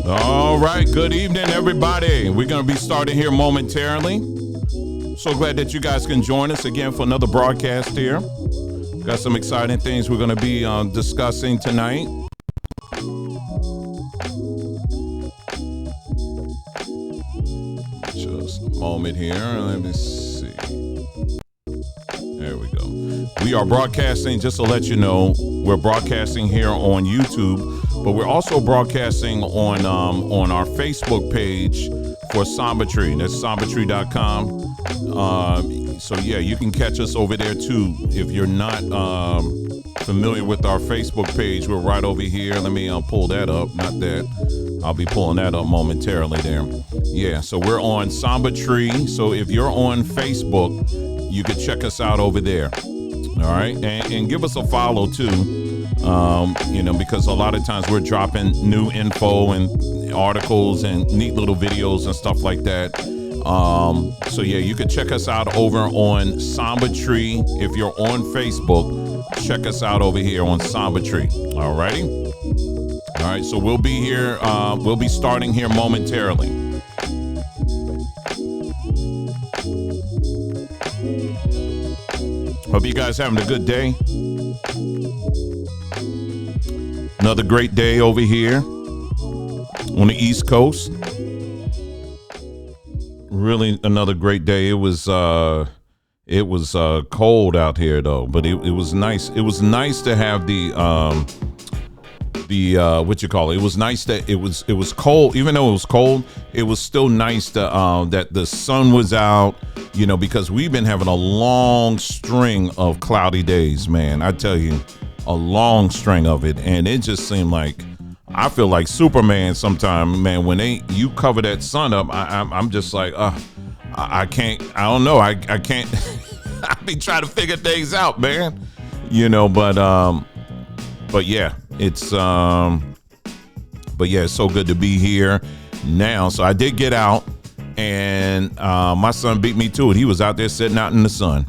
All right, good evening, everybody. We're going to be starting here momentarily. So glad that you guys can join us again for another broadcast here. Got some exciting things we're going to be discussing tonight. Just a moment here. Let me see. There we go. We are broadcasting, just to let you know, we're broadcasting here on YouTube, but we're also broadcasting on our Facebook page for Sambatree. That's sambatree.com. So yeah, you can catch us over there too. If you're not familiar with our Facebook page, we're right over here. Let me pull that up. Not that. I'll be pulling that up momentarily there. Yeah, so we're on Sambatree. So if you're on Facebook, you can check us out over there. All right, and give us a follow too. Because a lot of times we're dropping new info and articles and neat little videos and stuff like that. So yeah, you can check us out over on Sambatree. If you're on Facebook, check us out over here on Sambatree. All righty. All right, so we'll be here. We'll be starting here momentarily. Hope you guys having a good day. Another great day over here on the East Coast. Really another great day. It was cold out here though, but it was nice. It was nice to have the what you call it. It was nice that it was cold. Even though it was cold, it was still nice to that the sun was out, because we've been having a long string of cloudy days, man. I tell you, a long string of it, and it just seemed like I feel like Superman sometimes, man. When you cover that sun up, I'm just like, I can't. I don't know. I can't. I be trying to figure things out, man. But yeah, it's it's so good to be here now. So I did get out, and my son beat me to it. He was out there sitting out in the sun.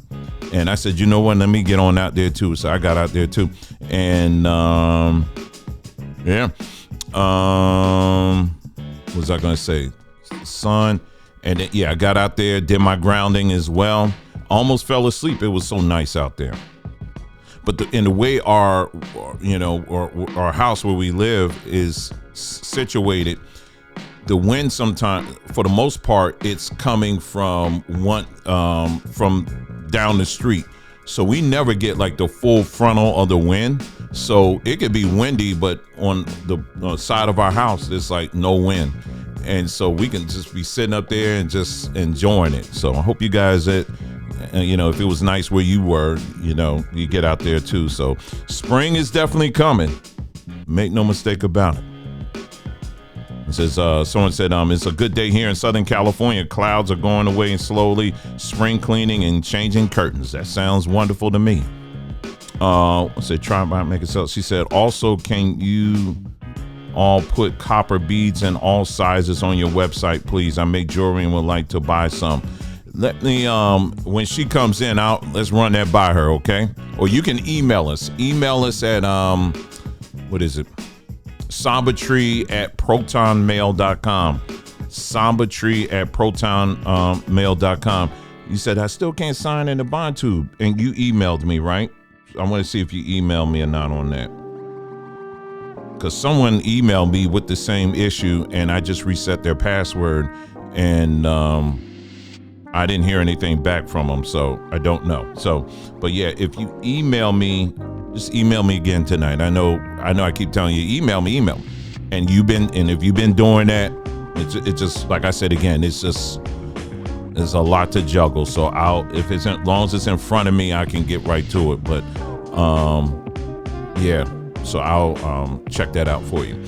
And I said, you know what, let me get on out there too. So I got out there too. And what was I going to say? Sun. And then, I got out there, did my grounding as well. Almost fell asleep. It was so nice out there. But in the way our house where we live is situated, the wind sometimes, for the most part, it's coming from down the street. So we never get like the full frontal of the wind. So it could be windy, but on the side of our house, there's like no wind. And so we can just be sitting up there and just enjoying it. So I hope you guys if it was nice where you were, you get out there too. So spring is definitely coming. Make no mistake about it. It says, someone said, it's a good day here in Southern California. Clouds are going away slowly. Spring cleaning and changing curtains. That sounds wonderful to me. I said, try and make it so. She said, also, can you all put copper beads in all sizes on your website, please? I make jewelry and would like to buy some. Let me, when she comes in, let's run that by her, okay? Or you can email us. Email us at, what is it? Sambatree@protonmail.com. Sambatree@protonmail.com. You said, I still can't sign in the bond tube. And you emailed me, right? I want to see if you emailed me or not on that. Because someone emailed me with the same issue and I just reset their password and I didn't hear anything back from them. So I don't know. So, but yeah, if you email me, just email me again tonight. I know I keep telling you, email me. And if you've been doing that, it's just, like I said again, it's just, there's a lot to juggle. So if it's as long as it's in front of me, I can get right to it. But yeah, so I'll check that out for you.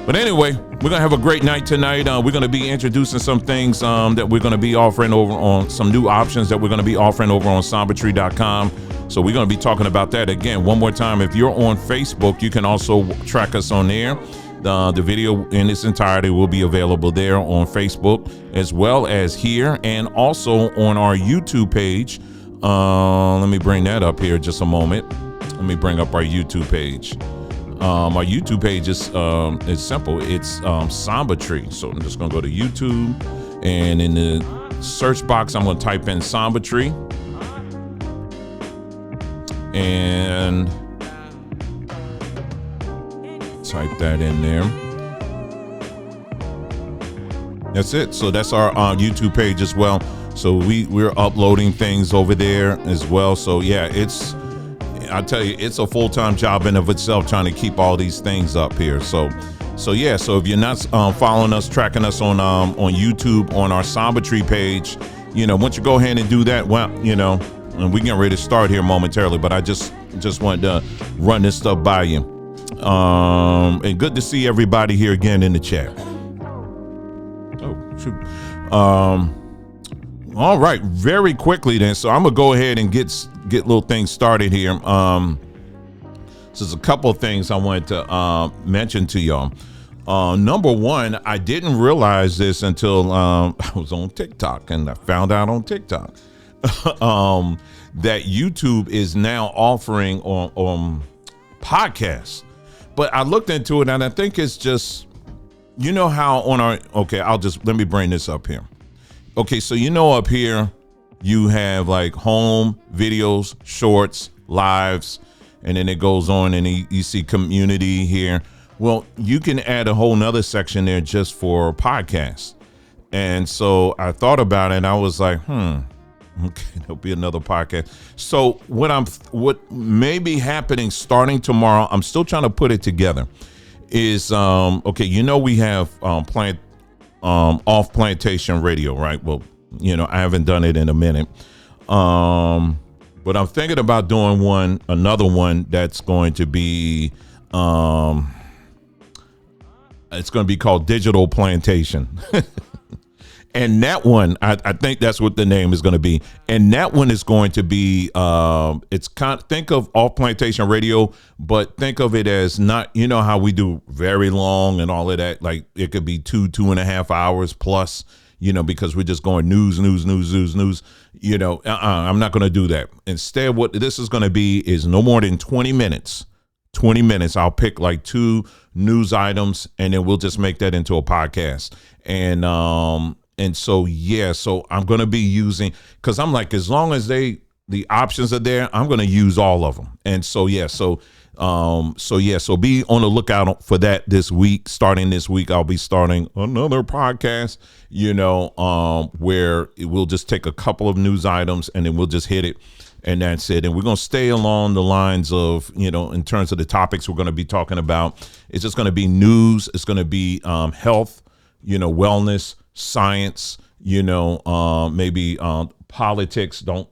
But anyway, we're going to have a great night tonight. We're going to be introducing some things that we're going to be offering over on some new options that we're going to be offering over on Sambatree.com. So we're going to be talking about that again. One more time, if you're on Facebook, you can also track us on there. The video in its entirety will be available there on Facebook as well as here and also on our YouTube page. Let me bring that up here just a moment. Let me bring up our YouTube page. Our YouTube page is simple. It's Sambatree. So I'm just going to go to YouTube, and in the search box, I'm going to type in Sambatree, and type that in there. That's it. So that's our YouTube page as well. So we're uploading things over there as well. So yeah, I tell you, it's a full-time job in of itself trying to keep all these things up here. So yeah. So if you're not following us, tracking us on YouTube on our Sambatree page, once you go ahead and do that, well, and we get ready to start here momentarily. But I just wanted to run this stuff by you. And good to see everybody here again in the chat. Oh shoot. All right, very quickly then. So I'm gonna go ahead and get little things started here. So there's a couple of things I wanted to mention to y'all. Number one, I didn't realize this until I was on TikTok, and I found out on TikTok that YouTube is now offering on podcasts. But I looked into it, and I think it's just, how on our, let me bring this up here. Okay, so up here, you have like home, videos, shorts, lives, and then it goes on, and you see community here. Well, you can add a whole nother section there just for podcasts. And so I thought about it, and I was like, okay, there'll be another podcast. So what may be happening starting tomorrow, I'm still trying to put it together, is we have off plantation radio, right? Well, I haven't done it in a minute. But I'm thinking about doing another one that's going to be it's going to be called Digital Plantation. And that one, I think that's what the name is going to be. And that one is going to be, think of off plantation radio, but think of it as not, how we do very long and all of that. Like it could be 2.5 hours plus, because we're just going news. I'm not going to do that. Instead, what this is going to be is no more than 20 minutes. 20 minutes. I'll pick like 2 news items, and then we'll just make that into a podcast. And so, yeah, so I'm going to be using, because I'm like, as long as the options are there, I'm going to use all of them. And so, yeah, so be on the lookout for that this week. Starting this week, I'll be starting another podcast, where we'll just take a couple of news items and then we'll just hit it. And that's it. And we're going to stay along the lines of, in terms of the topics we're going to be talking about. It's just going to be news. It's going to be health, wellness, science, maybe politics. Don't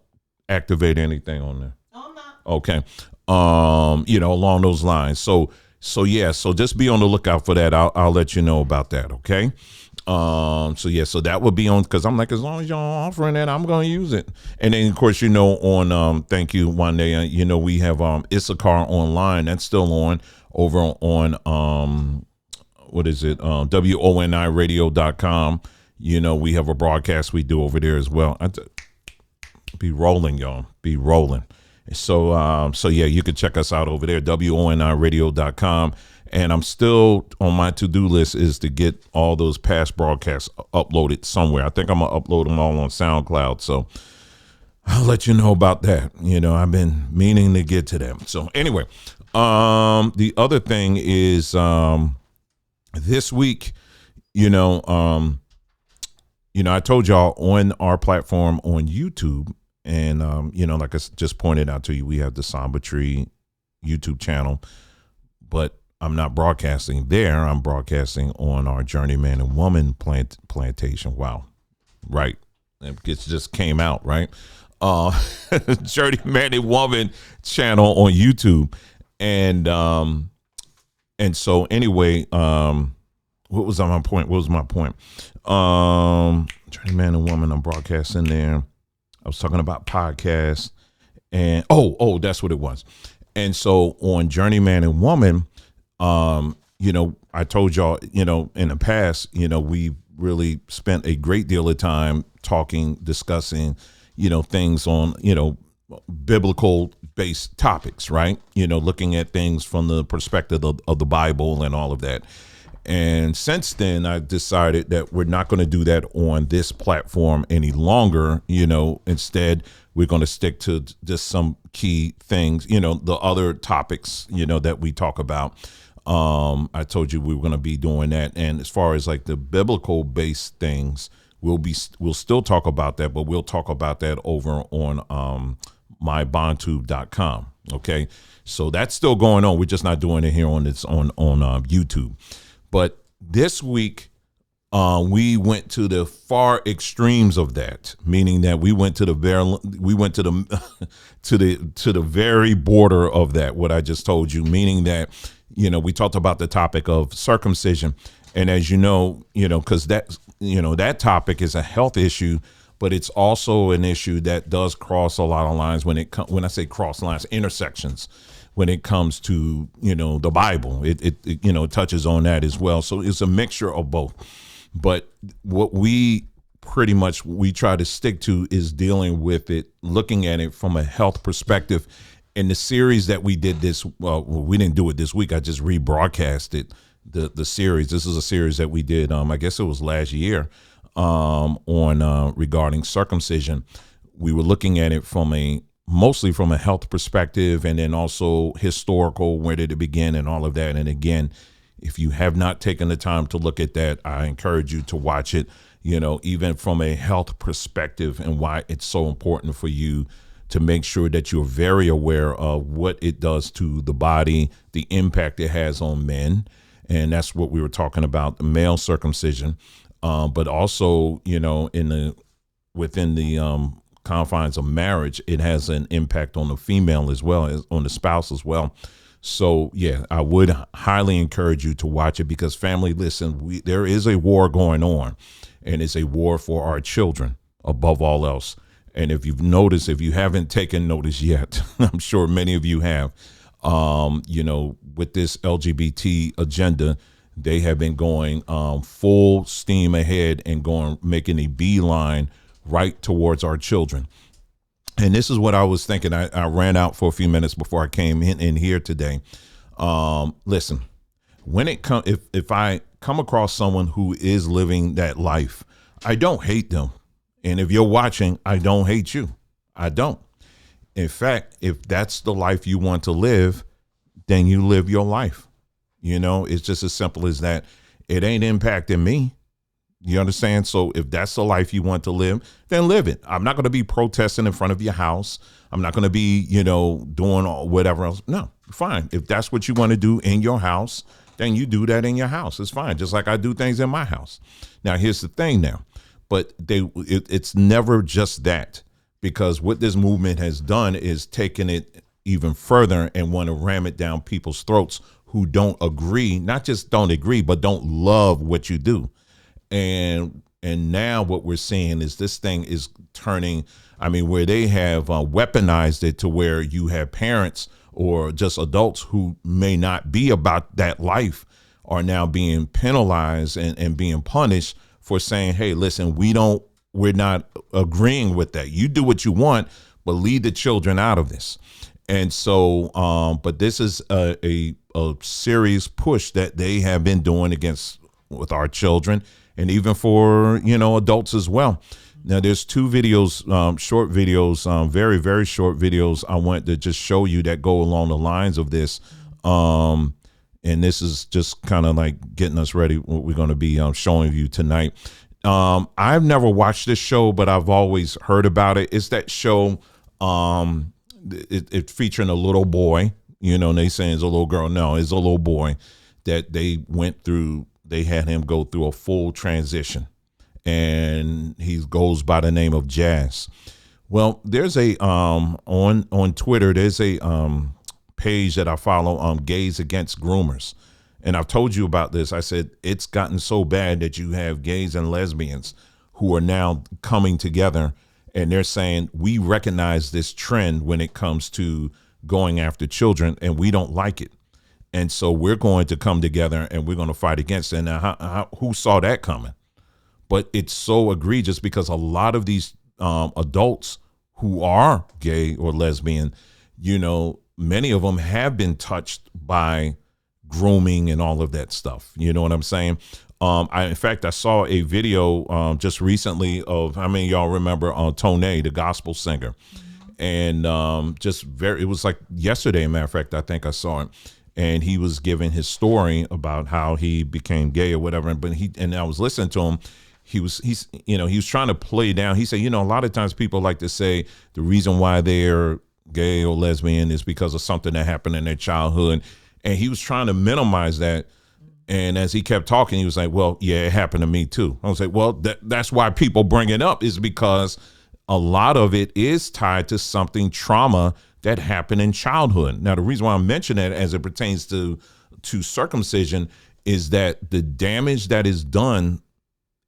activate anything on there. Oh, no. Okay. Along those lines. So yeah, so just be on the lookout for that. I'll let you know about that. Okay. So that would be on, because I'm like, as long as y'all offering that, I'm going to use it. And then of course, on thank you one day, we have Issachar Online. That's still on over on what is it, WONIradio.com. We have a broadcast we do over there as well. Be rolling, y'all, be rolling. So yeah, you can check us out over there, WONIradio.com. And I'm still on my to-do list is to get all those past broadcasts uploaded somewhere. I think I'm going to upload them all on SoundCloud. So I'll let you know about that. I've been meaning to get to them. So anyway, the other thing is this week, I told y'all on our platform on YouTube, and, like I just pointed out to you, we have the Sambatree YouTube channel, but I'm not broadcasting there. I'm broadcasting on our Journeyman and Woman plantation. Wow. Right. It just came out, right? Uh, Journey Man and Woman channel on YouTube, and so anyway, what was my point? What was my point? Journey Man and Woman, I'm broadcasting there. I was talking about podcasts, and that's what it was. And so on Journeyman and Woman, I told y'all, in the past, we really spent a great deal of time talking, discussing, things on, biblical based topics, right? Looking at things from the perspective of the Bible and all of that. And since then, I decided that we're not going to do that on this platform any longer. Instead, we're going to stick to just some key things, the other topics, that we talk about. I told you we were going to be doing that. And as far as like the biblical based things, we'll still talk about that, but we'll talk about that over on mybondtube.com. Okay. So that's still going on. We're just not doing it here on YouTube. But this week, we went to the far extremes of that, meaning that we went to the to the very border of that. What I just told you, meaning that we talked about the topic of circumcision, and as because that topic is a health issue, but it's also an issue that does cross a lot of lines when I say cross lines, intersections. When it comes to, the Bible, it touches on that as well. So it's a mixture of both. But what we try to stick to is dealing with it, looking at it from a health perspective. In the series that we did we didn't do it this week. I just rebroadcasted the series. This is a series that we did, I guess it was last year, on regarding circumcision. We were looking at it mostly from a health perspective, and then also historical, where did it begin and all of that. And again, if you have not taken the time to look at that, I encourage you to watch it, even from a health perspective, and why it's so important for you to make sure that you're very aware of what it does to the body, the impact it has on men. And that's what we were talking about, the male circumcision, but also, within the confines of marriage, it has an impact on the female as well as on the spouse as well. So yeah, I would highly encourage you to watch it, because family, listen, there is a war going on, and it's a war for our children above all else. And if you've noticed, if you haven't taken notice yet, I'm sure many of you have, with this LGBT agenda, they have been going full steam ahead and making a beeline right towards our children. And this is what I was thinking. I ran out for a few minutes before I came in here today. Listen, if I come across someone who is living that life, I don't hate them. And if you're watching, I don't hate you. I don't. In fact, if that's the life you want to live, then you live your life. It's just as simple as that. It ain't impacting me. You understand? So if that's the life you want to live, then live it. I'm not going to be protesting in front of your house. I'm not going to be, doing whatever else. No, fine. If that's what you want to do in your house, then you do that in your house. It's fine. Just like I do things in my house. Now, here's the thing now, but it's never just that, because what this movement has done is taken it even further and want to ram it down people's throats who don't agree, not just don't agree, but don't love what you do. And now what we're seeing is this thing is turning, where they have weaponized it to where you have parents or just adults who may not be about that life are now being penalized and being punished for saying, hey, listen, we're not agreeing with that. You do what you want, but leave the children out of this. And so, but this is a serious push that they have been doing with our children, and even for, adults as well. Now, there's two videos, short videos, very, very short videos I want to just show you that go along the lines of this. And this is just kind of like getting us ready, what we're going to be showing you tonight. I've never watched this show, but I've always heard about it. It's that show, it featuring a little boy, and they saying it's a little girl. No, it's a little boy that they had him go through a full transition. and he goes by the name of Jazz. Well, there's a on Twitter, there's a page that I follow, Gays Against Groomers. And I've told you about this. I said it's gotten so bad that you have gays and lesbians who are now coming together, and they're saying we recognize this trend when it comes to going after children, and we don't like it. And so we're going to come together and we're going to fight against it. Now, who saw that coming? But it's so egregious because a lot of these adults who are gay or lesbian, many of them have been touched by grooming and all of that stuff. You know what I'm saying? In fact, I saw a video just recently of, how many of y'all remember Tone, the gospel singer? And it was like yesterday, matter of fact, I think I saw it. And he was giving his story about how he became gay or whatever. But I was listening to him. He was trying to play down. He said, a lot of times people like to say the reason why they're gay or lesbian is because of something that happened in their childhood. And he was trying to minimize that. And as he kept talking, he was like, well, yeah, it happened to me too. I was like, well, that's why people bring it up, is because a lot of it is tied to something, trauma that happened in childhood. Now, the reason why I mention that as it pertains to circumcision is that the damage that is done,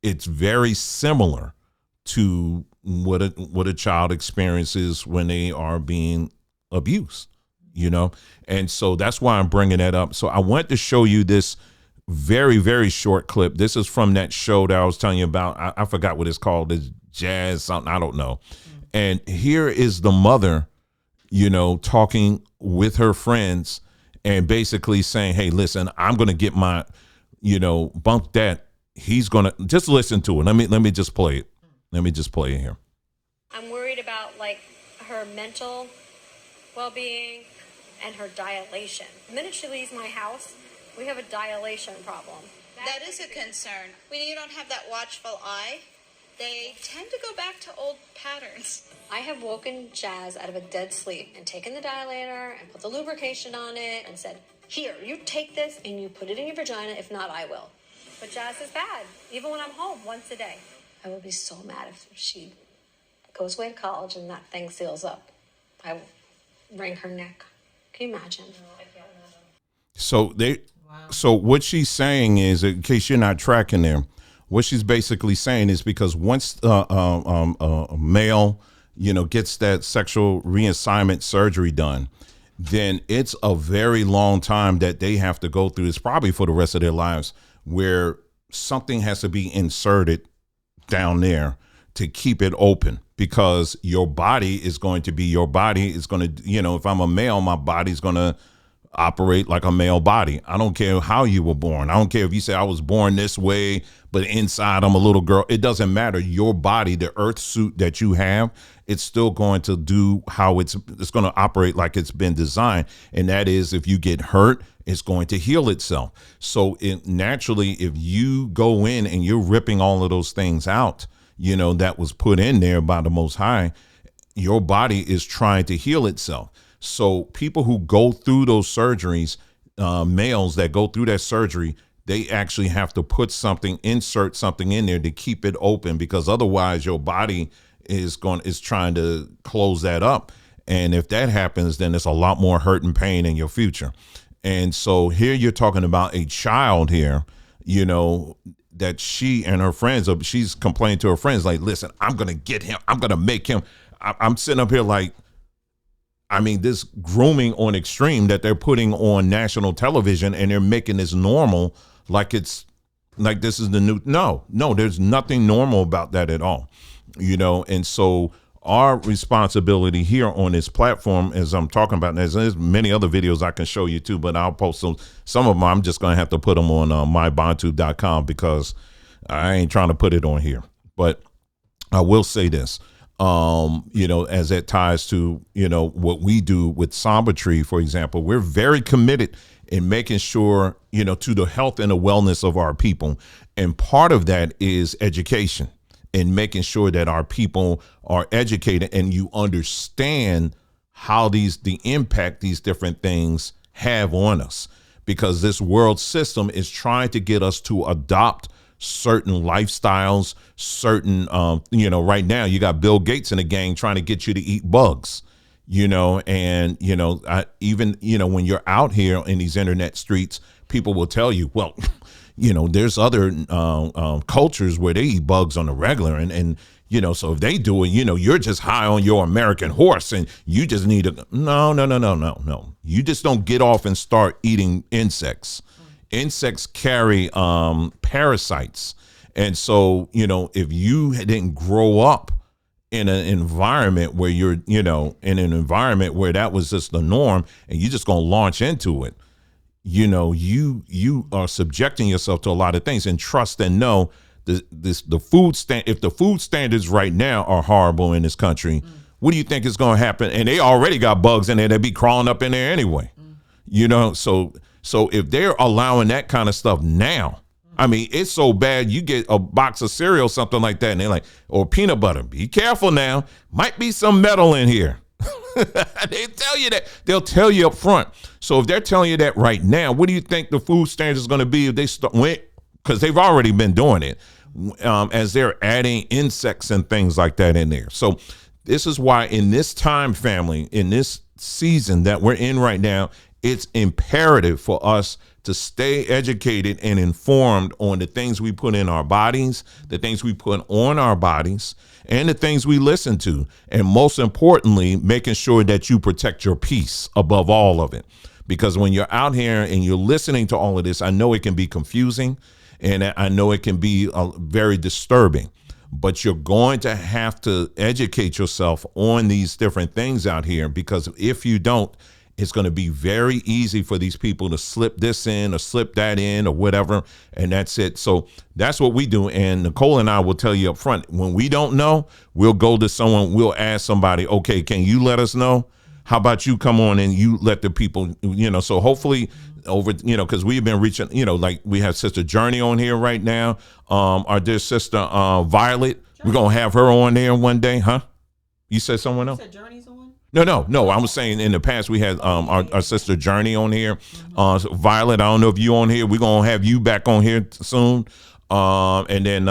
it's very similar to what a child experiences when they are being abused, and so that's why I'm bringing that up. So I want to show you this very, very short clip. This is from that show that I was telling you about. I forgot what it's called. It's Jazz something, I don't know. And here is the mother, talking with her friends and basically saying, hey, listen, I'm going to get my, bunk that. He's going to just listen to it. Let me just play it. Let me just play it here. I'm worried about her mental well-being and her dilation. The minute she leaves my house, we have a dilation problem. That is a concern. When you don't have that watchful eye, they tend to go back to old patterns. I have woken Jazz out of a dead sleep and taken the dilator and put the lubrication on it and said, here, you take this and you put it in your vagina. If not, I will. But Jazz is bad, even when I'm home once a day. I would be so mad if she goes away to college and that thing seals up. I will wring her neck. Can you imagine? No, I can't imagine. So what she's saying is, in case you're not tracking there, what she's basically saying is because once a male, gets that sexual reassignment surgery done, then it's a very long time that they have to go through. It's probably for the rest of their lives, where something has to be inserted down there to keep it open, because your body is going to be your body. It's going to, if I'm a male, my body's going to operate like a male body. I don't care how you were born. I don't care if you say I was born this way, but inside I'm a little girl. It doesn't matter. Your body, the earth suit that you have, it's still going to do how it's going to operate like it's been designed. And that is, if you get hurt, it's going to heal itself. So naturally, if you go in and you're ripping all of those things out, that was put in there by the Most High, your body is trying to heal itself. So people who go through those surgeries, males that go through that surgery, they actually have to insert something in there to keep it open, because otherwise your body is trying to close that up. And if that happens, then it's a lot more hurt and pain in your future. And so here you're talking about a child here, that she and her friends, she's complaining to her friends, like, listen, I'm going to get him. I'm going to make him. I'm sitting up here like, this grooming on extreme that they're putting on national television, and they're making this normal, like this is the new. No, there's nothing normal about that at all, And so our responsibility here on this platform, as I'm talking about, there's many other videos I can show you too, but I'll post some of them. I'm just going to have to put them on mybondtube.com, because I ain't trying to put it on here. But I will say this. As it ties to, what we do with Samba Tree, for example, we're very committed in making sure, to the health and the wellness of our people. And part of that is education, and making sure that our people are educated and you understand how the impact these different things have on us, because this world system is trying to get us to adopt certain lifestyles, certain, right now you got Bill Gates and the gang trying to get you to eat bugs, and, even, when you're out here in these internet streets, people will tell you, well, there's other cultures where they eat bugs on the regular and so if they do it, you're just high on your American horse and you just need to, no. You just don't get off and start eating insects. Insects carry parasites. And so, if you didn't grow up in an environment where you're, in an environment where that was just the norm and you're just going to launch into it, you are subjecting yourself to a lot of things. And trust and know the food if the food standards right now are horrible in this country, what do you think is going to happen? And they already got bugs in there. They'd be crawling up in there anyway, so if they're allowing that kind of stuff now, I mean, it's so bad. You get a box of cereal, something like that, and they're like, or peanut butter. Be careful now. Might be some metal in here. They tell you that. They'll tell you up front. So if they're telling you that right now, what do you think the food standards is going to be if they start? Because they've already been doing it as they're adding insects and things like that in there. So this is why in this time, family, in this season that we're in right now, it's imperative for us to stay educated and informed on the things we put in our bodies, the things we put on our bodies, and the things we listen to. And most importantly, making sure that you protect your peace above all of it. Because when you're out here and you're listening to all of this, I know it can be confusing and I know it can be very disturbing. But you're going to have to educate yourself on these different things out here, because if you don't, it's going to be very easy for these people to slip this in or slip that in or whatever. And that's it. So that's what we do. And Nicole and I will tell you up front, when we don't know, we'll go to someone, we'll ask somebody, okay, can you let us know? How about you come on and you let the people, so hopefully over, because we've been reaching, like we have Sister Journey on here right now. Our dear sister Violet, we're going to have her on there one day, huh? You said someone else? You said Journey's on? No. I was saying in the past we had our sister Journey on here. So Violet, I don't know if you on here. We're going to have you back on here soon. And then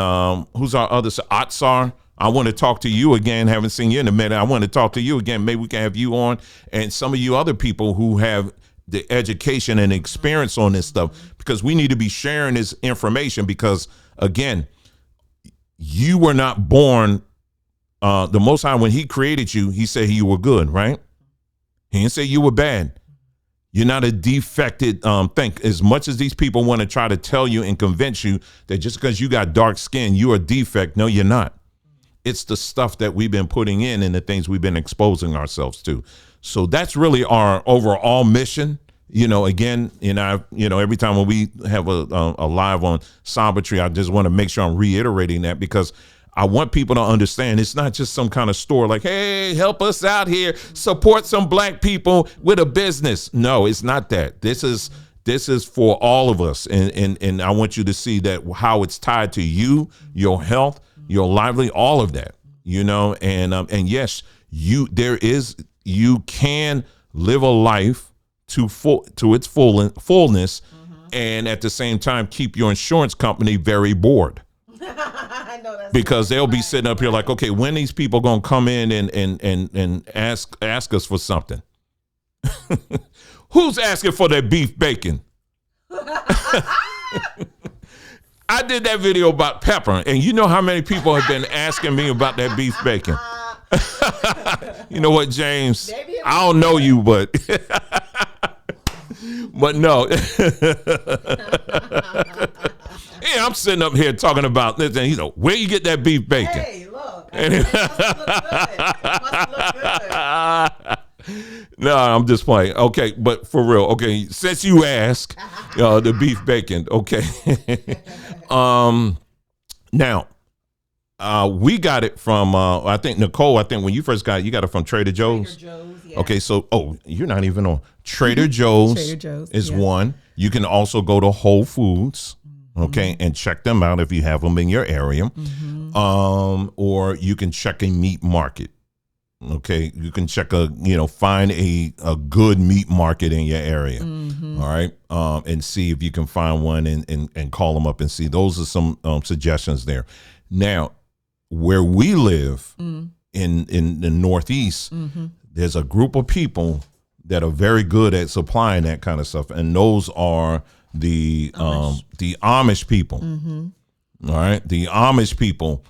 who's our other, Atsar? I want to talk to you again. Haven't seen you in a minute. I want to talk to you again. Maybe we can have you on, and some of you other people who have the education and experience on this stuff, because we need to be sharing this information, because again, you were not born, the Most High, when he created you, he said you were good, right? He didn't say you were bad. You're not a defected thing. As much as these people want to try to tell you and convince you that just because you got dark skin, you're a defect. No, you're not. It's the stuff that we've been putting in and the things we've been exposing ourselves to. So that's really our overall mission. Again, every time when we have a live on Sabbatry, I just want to make sure I'm reiterating that, because I want people to understand it's not just some kind of store like, hey, help us out here, support some black people with a business. No, it's not that. This is for all of us. And I want you to see that how it's tied to you, your health, your livelihood, all of that, and yes, you can live a life to its fullness, and at the same time keep your insurance company very bored. I know that's because they'll be sitting up here like, okay, when these people gonna come in and ask us for something? Who's asking for their beef bacon? I did that video about pepper, and you know how many people have been asking me about that beef bacon. You know what, James? I don't know you, but no. Yeah, I'm sitting up here talking about this, and where you get that beef bacon? Hey, look. It must look good. No, I'm just playing. Okay, but for real. Okay, since you ask, the beef bacon. Okay. Now, we got it from, I think, Nicole, when you first got it, you got it from Trader Joe's. Trader Joe's, yeah. Okay, so, you're not even on. Trader Joe's. Trader Joe's is one. You can also go to Whole Foods, okay, and check them out if you have them in your area. Or you can check a meat market. Okay, you can find a good meat market in your area. All right, and see if you can find one and call them up and see. Those are some suggestions there. Now, where we live in the Northeast, there's a group of people that are very good at supplying that kind of stuff, and those are the Amish people. All right, the Amish people,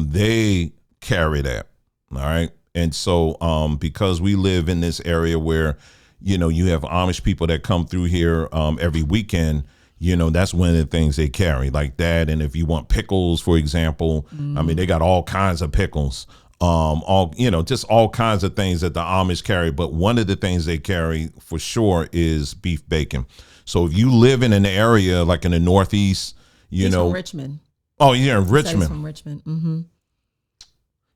they carry that. All right, and so because we live in this area where you have Amish people that come through here every weekend. That's one of the things they carry, like that. And if you want pickles, for example, I mean, they got all kinds of pickles. Just all kinds of things that the Amish carry. But one of the things they carry for sure is beef bacon. So if you live in an area like in the Northeast, He's from Richmond. Oh, yeah, in Richmond. He's from Richmond.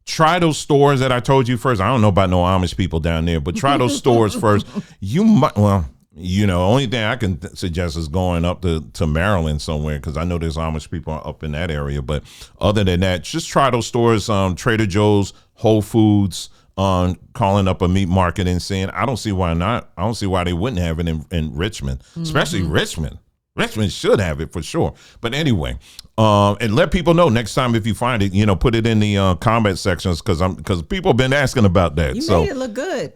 Try those stores that I told you first. I don't know about no Amish people down there, but try those stores first. You might, only thing I can suggest is going up to Maryland somewhere, because I know there's Amish people up in that area. But other than that, just try those stores, Trader Joe's, Whole Foods, calling up a meat market and saying, I don't see why not. I don't see why they wouldn't have it in Richmond, especially Richmond. Richmond should have it for sure. But anyway, and let people know next time if you find it, put it in the comment sections, because people have been asking about that. You made it look good.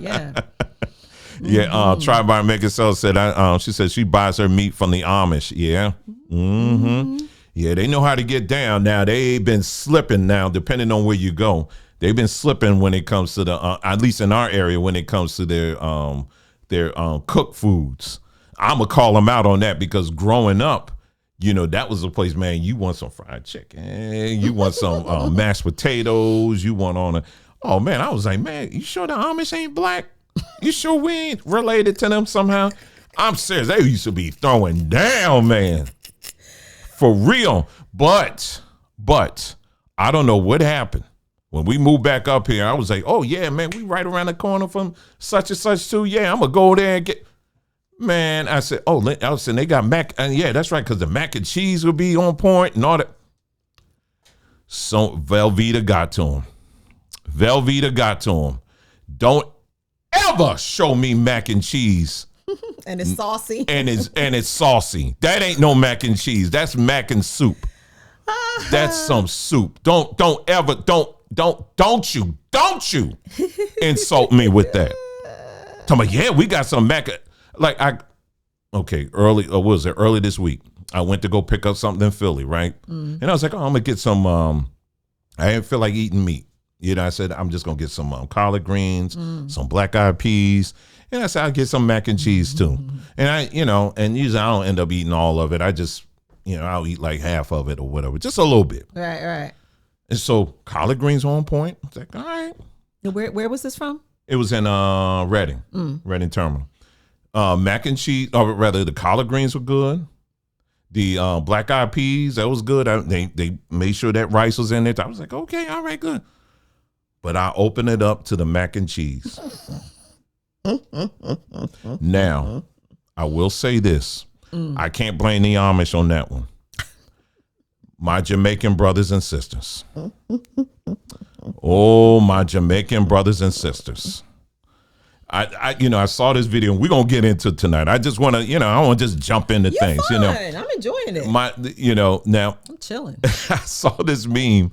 Yeah. Yeah, Try by Make It Sell said she said she buys her meat from the Amish. Yeah. Yeah, they know how to get down. Now they've been slipping now, depending on where you go. They've been slipping when it comes to the at least in our area, when it comes to their cooked foods. I'm gonna call them out on that, because growing up, that was a place, man, you want some fried chicken, you want some mashed potatoes, you want oh man, I was like, man, you sure the Amish ain't black? You sure we ain't related to them somehow? I'm serious. They used to be throwing down, man. For real. But I don't know what happened. When we moved back up here, I was like, oh, yeah, man, we right around the corner from such and such too. Yeah, I'm going to go there and get. Man, I said, they got mac. And yeah, that's right, because the mac and cheese will be on point and all that. So Velveeta got to him. Don't ever show me mac and cheese. And it's saucy. And it's saucy. That ain't no mac and cheese. That's mac and soup. That's some soup. Don't you insult me with that. Tell me, yeah, we got some mac. Early this week, I went to go pick up something in Philly, right? And I was like, I'm gonna get some. I didn't feel like eating meat. I said, I'm just gonna get some collard greens, some black eyed peas. And I said, I'll get some mac and cheese too. And and usually I don't end up eating all of it. I just, I'll eat like half of it or whatever, just a little bit. Right. And so collard greens on point. I was like, all right. Where was this from? It was in Reading, Reading Terminal. Mac and cheese, or rather the collard greens were good. The black eyed peas, that was good. They made sure that rice was in there. I was like, okay, all right, good. But I opened it up to the mac and cheese. Now, I will say this. I can't blame the Amish on that one. My Jamaican brothers and sisters. Oh, my Jamaican brothers and sisters. I saw this video, and we're going to get into tonight. I just want to, I want to just jump into things. Fine. I'm enjoying it. Now. I'm chilling. I saw this meme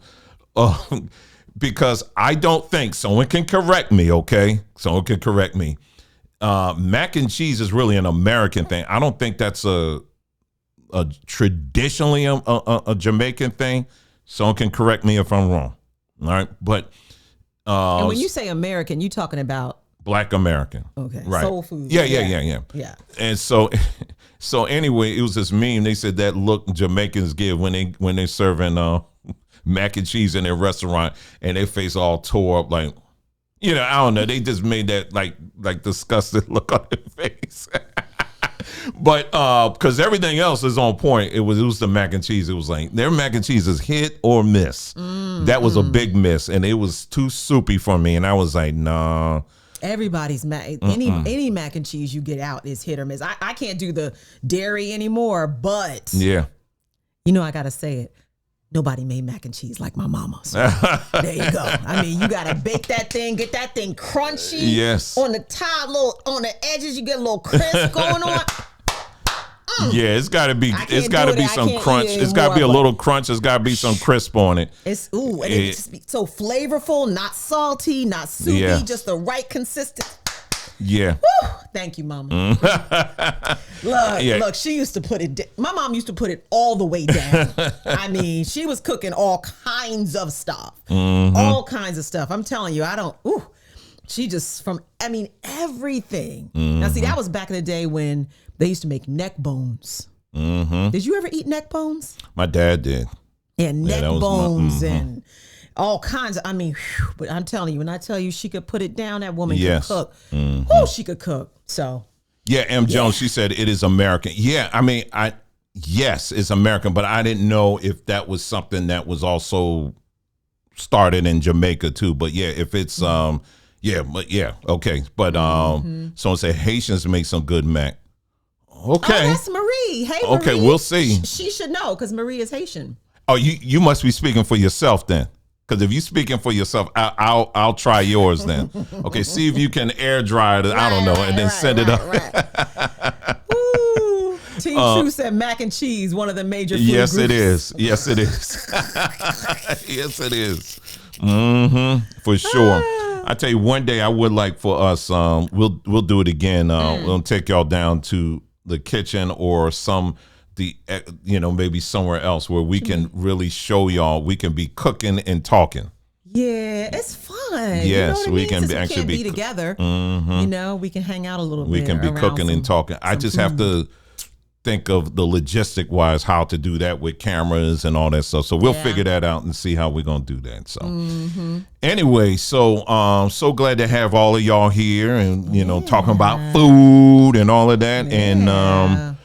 because I don't think, someone can correct me, okay? Someone can correct me. Mac and cheese is really an American thing. I don't think that's a traditionally a Jamaican thing. Someone can correct me if I'm wrong. All right. But and when you say American, you talking about Black American. Okay. Right. Soul food. Yeah. And so anyway, it was this meme. They said that look Jamaicans give when they're serving mac and cheese in their restaurant, and their face all tore up like, I don't know. They just made that like disgusted look on their face. But because everything else is on point, it was the mac and cheese. It was like their mac and cheese is hit or miss. That was a big miss, and it was too soupy for me. And I was like, nah. Everybody's any mac and cheese you get out is hit or miss. I can't do the dairy anymore, but yeah, I gotta say it. nobody made mac and cheese like my mama. So there you go. I mean, you gotta bake that thing, get that thing crunchy. Yes. On the top, on the edges, you get a little crisp going on. Yeah, it's got to be. It's got to be some crunch. It's got to be a little crunch. It's got to be some crisp on it. It's and it just be so flavorful, not salty, not soupy, just the right consistency. Yeah. Woo! Thank you, Mama. Look, she used to put it. My mom used to put it all the way down. I mean, she was cooking all kinds of stuff, all kinds of stuff. I'm telling you, she just everything. Now, see, that was back in the day when they used to make neck bones. Did you ever eat neck bones? My dad did. And neck bones and all kinds of, but I'm telling you, when I tell you she could put it down, that woman could cook. She could cook. So. Yeah, M. Jones, she said it is American. Yeah, yes, it's American, but I didn't know if that was something that was also started in Jamaica too. But yeah, if it's, okay. But someone said Haitians make some good mac. Okay. Oh, that's Marie. Hey, Marie. Okay, we'll see. She should know because Marie is Haitian. Oh, you must be speaking for yourself then. Because if you're speaking for yourself, I'll try yours then. Okay, see if you can air dry it. I don't know, and then send it up. Ooh, Team True said mac and cheese, one of the major food Yes, groups. it is. Yes, it is. Yes, it is. For sure. I tell you, one day I would like for us. We'll do it again. We'll take y'all down to the kitchen or maybe somewhere else where we can really show y'all we can be cooking and talking. Yeah, it's fun. Yes, we can Since actually can't be together. We can hang out a little bit. We can be cooking and talking. I just have to think of the logistic wise how to do that with cameras and all that stuff. So we'll figure that out and see how we're gonna do that. So anyway, so glad to have all of y'all here and talking about food and all of that. And M.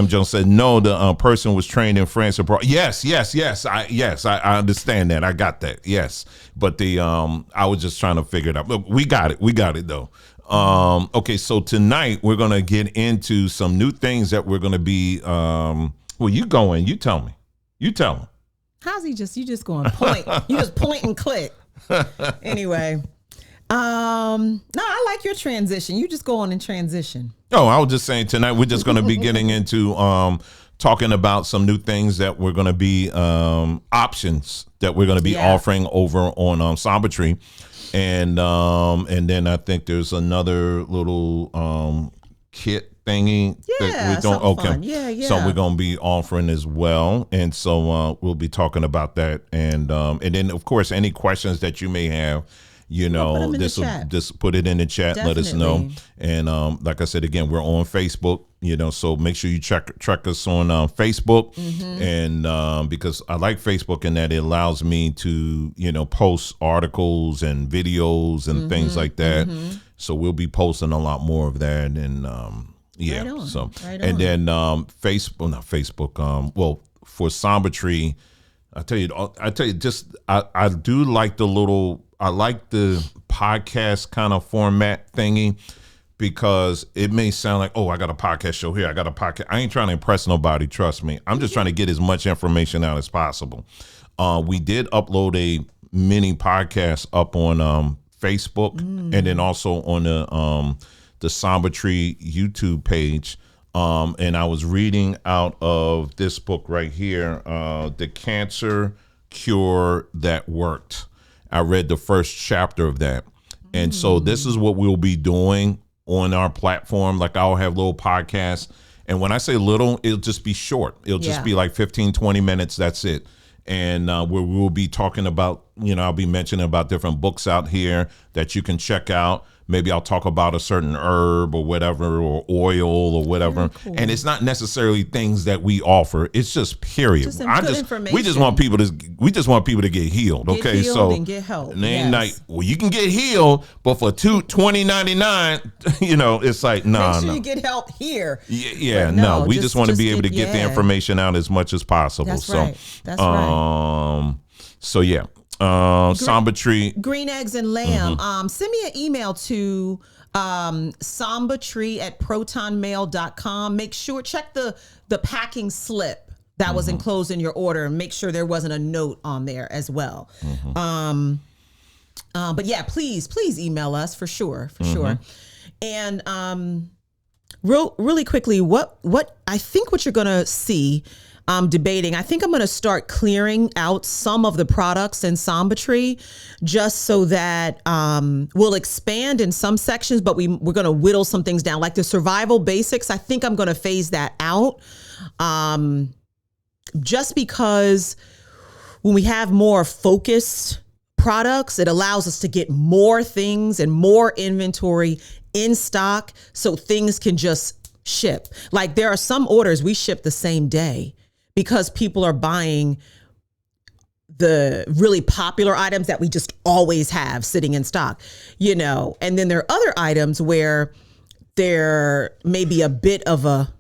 Jones said no. The person was trained in France abroad. Yes. I understand that. I got that. Yes, but I was just trying to figure it out. But we got it though. Okay, so tonight we're gonna get into some new things that we're gonna be. You tell me. You tell them. How's he you just going point? You just point and click. Anyway. No, I like your transition. You just go on and transition. Oh, I was just saying tonight we're just going to be getting into talking about some new things that we're going to be options that we're going to be offering over on Samba Tree, and then I think there's another little kit thingy that we don't. Okay, fun. Yeah. So we're going to be offering as well, and so we'll be talking about that, and then of course any questions that you may have. Just put it in the chat. Definitely. Let us know. And like I said again, we're on Facebook. So make sure you check us on Facebook. And because I like Facebook in that it allows me to post articles and videos and things like that. So we'll be posting a lot more of that. And and then Facebook. For Samba Tree, I tell you, just I do like I like the podcast kind of format thingy because it may sound like, I got a podcast show here. I got a podcast. I ain't trying to impress nobody. Trust me. I'm just trying to get as much information out as possible. We did upload a mini podcast up on Facebook and then also on the Samba Tree YouTube page. And I was reading out of this book right here, The Cancer Cure That Worked. I read the first chapter of that. And so this is what we'll be doing on our platform. Like I'll have little podcasts. And when I say little, it'll just be short. It'll just be like 15, 20 minutes. That's it. And we'll be talking about, I'll be mentioning about different books out here that you can check out. Maybe I'll talk about a certain herb or whatever, or oil or whatever. Cool. And it's not necessarily things that we offer. It's just period. We just want people to get healed. Get healed and get help. And they ain't like, you can get healed, but for $20.99, it's like, make sure you get help here. Yeah, we just want to be able to get the information out as much as possible. That's right. So yeah. Samba Tree, green eggs and lamb. Send me an email to sambatree@protonmail.com. Make sure check the packing slip that was enclosed in your order. Make sure there wasn't a note on there as well. But yeah, please email us for sure. And really quickly, what I think what you're gonna see, debating, I think I'm gonna start clearing out some of the products in Sambatree, just so that we'll expand in some sections, but we're gonna whittle some things down, like the survival basics. I think I'm gonna phase that out, just because when we have more focused products, it allows us to get more things and more inventory in stock, so things can just ship. Like there are some orders we ship the same day because people are buying the really popular items that we just always have sitting in stock, and then there are other items where there may be a bit of a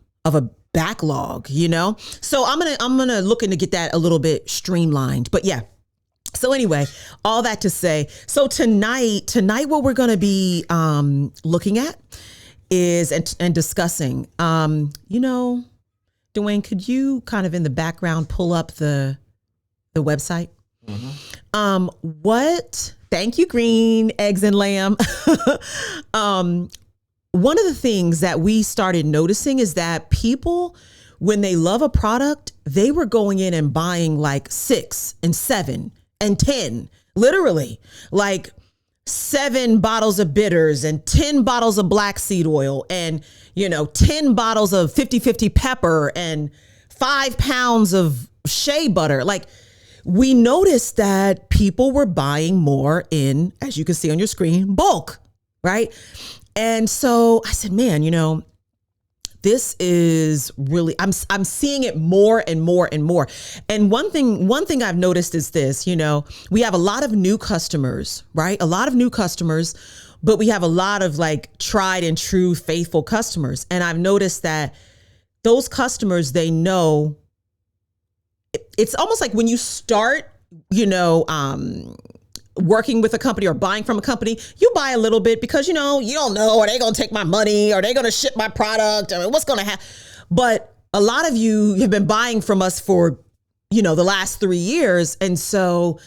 backlog, so I'm gonna look into get that a little bit streamlined. But yeah, so anyway, all that to say, so tonight what we're going to be looking at is and discussing, Dwayne, could you kind of in the background pull up the website? Thank you, Green Eggs and Lamb. One of the things that we started noticing is that people, when they love a product, they were going in and buying like 6 and 7 and 10, literally, like 7 bottles of bitters and 10 bottles of black seed oil and 10 bottles of 50/50 pepper and 5 pounds of shea butter. Like, we noticed that people were buying more in, as you can see on your screen, bulk, right? And so I said, man, this is really, I'm seeing it more and more and more. And one thing I've noticed is this, we have a lot of new customers, right? A lot of new customers, but we have a lot of like tried and true faithful customers. And I've noticed that those customers, they know, it's almost like when you start, working with a company or buying from a company, you buy a little bit because, you don't know, are they going to take my money? Are they going to ship my product? I mean, what's going to happen? But a lot of you have been buying from us for, the last 3 years. And so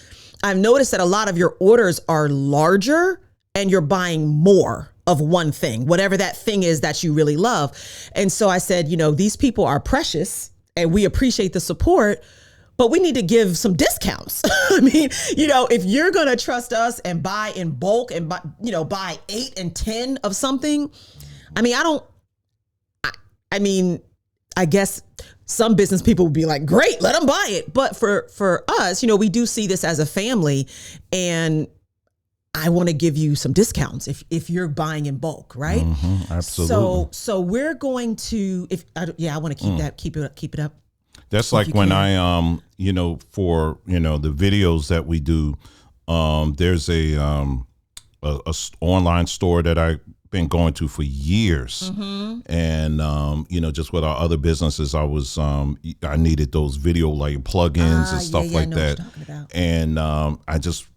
I've noticed that a lot of your orders are larger and you're buying more of one thing, whatever that thing is that you really love. And so I said, these people are precious and we appreciate the support, but we need to give some discounts. I mean, if you're going to trust us and buy in bulk and buy 8 and 10 of something, I guess some business people would be like, great, let them buy it. But for us, we do see this as a family, and I want to give you some discounts if you're buying in bulk, right? Absolutely. So we're going to, I want to keep it up. That's like when I, for, the videos that we do, there's a online store that I've been going to for years. And, just with our other businesses, I needed those video like plugins and stuff like that. And I just,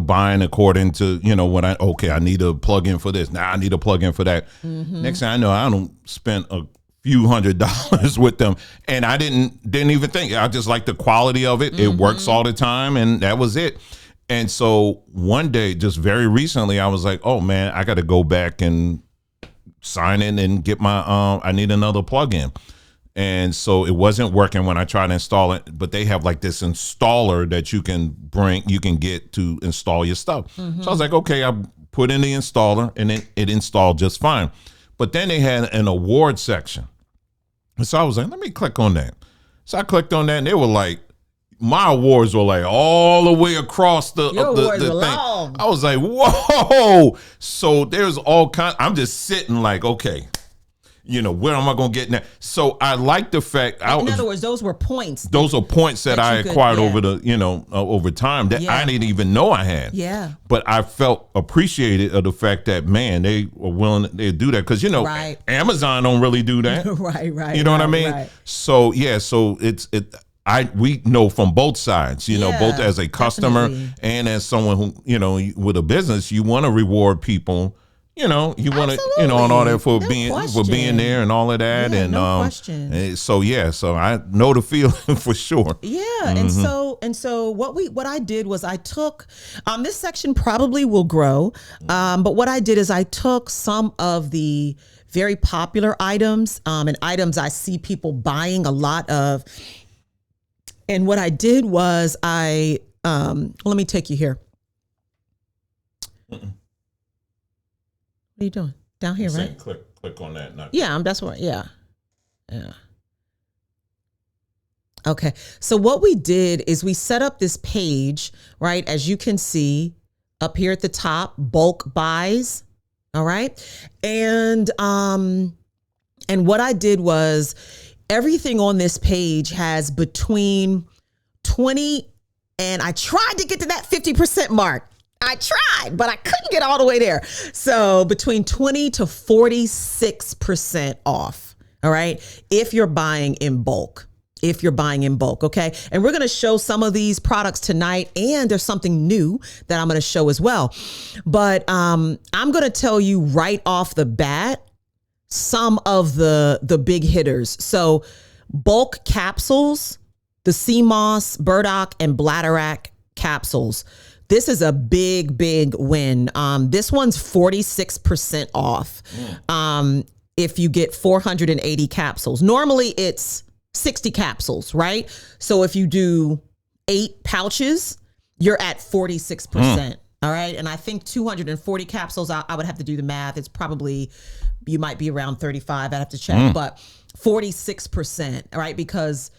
buying according to, I need a plug-in for this. Now I need a plug-in for that. Next thing I know, I don't spend a few $100s with them, and I didn't even think. I just like the quality of it. It works all the time, and that was it. And so one day, just very recently, I was like, oh man, I got to go back and sign in and get my I need another plug-in. And so it wasn't working when I tried to install it, but they have like this installer that you can get to install your stuff. So I was like, okay, I put in the installer and it installed just fine. But then they had an award section. And so I was like, let me click on that. So I clicked on that and they were like, my awards were like all the way across the thing. Long. I was like, whoa. So there's all kinds. I'm just sitting like, okay, where am I going to get now? So I like the fact. In other words, those were points. Those are points that I acquired over time that I didn't even know I had. Yeah. But I felt appreciated of the fact that, man, they were willing to do that. Because, Amazon don't really do that. Right. You know what I mean? Right. So, so we know from both sides, both as a customer and as someone who, with a business, you want to reward people, you want to, and all that for No being question. there and all of that, Yeah, and no question. so I know the feeling for sure. Yeah, and so what I did was I took this section probably will grow, but what I did is I took some of the very popular items and items I see people buying a lot of, and what I did was let me take you here. What are you doing down here, right? Click on that. Yeah, that's what. Yeah. Okay. So what we did is we set up this page, right? As you can see up here at the top, bulk buys. All right. And what I did was everything on this page has between 20 and I tried to get to that 50% mark. I tried, but I couldn't get all the way there. So between 20 to 46% off. All right. If you're buying in bulk. Okay. And we're going to show some of these products tonight, and there's something new that I'm going to show as well. But I'm going to tell you right off the bat some of the big hitters. So bulk capsules, the sea moss, burdock, and bladderwrack capsules. This is a big win. This one's 46% off. If you get 480 capsules. Normally it's 60 capsules, right? So if you do 8 pouches, you're at 46%. All right. And I think 240 capsules, I would have to do the math. It's probably, you might be around 35. I'd have to check, but 46%. All right. Because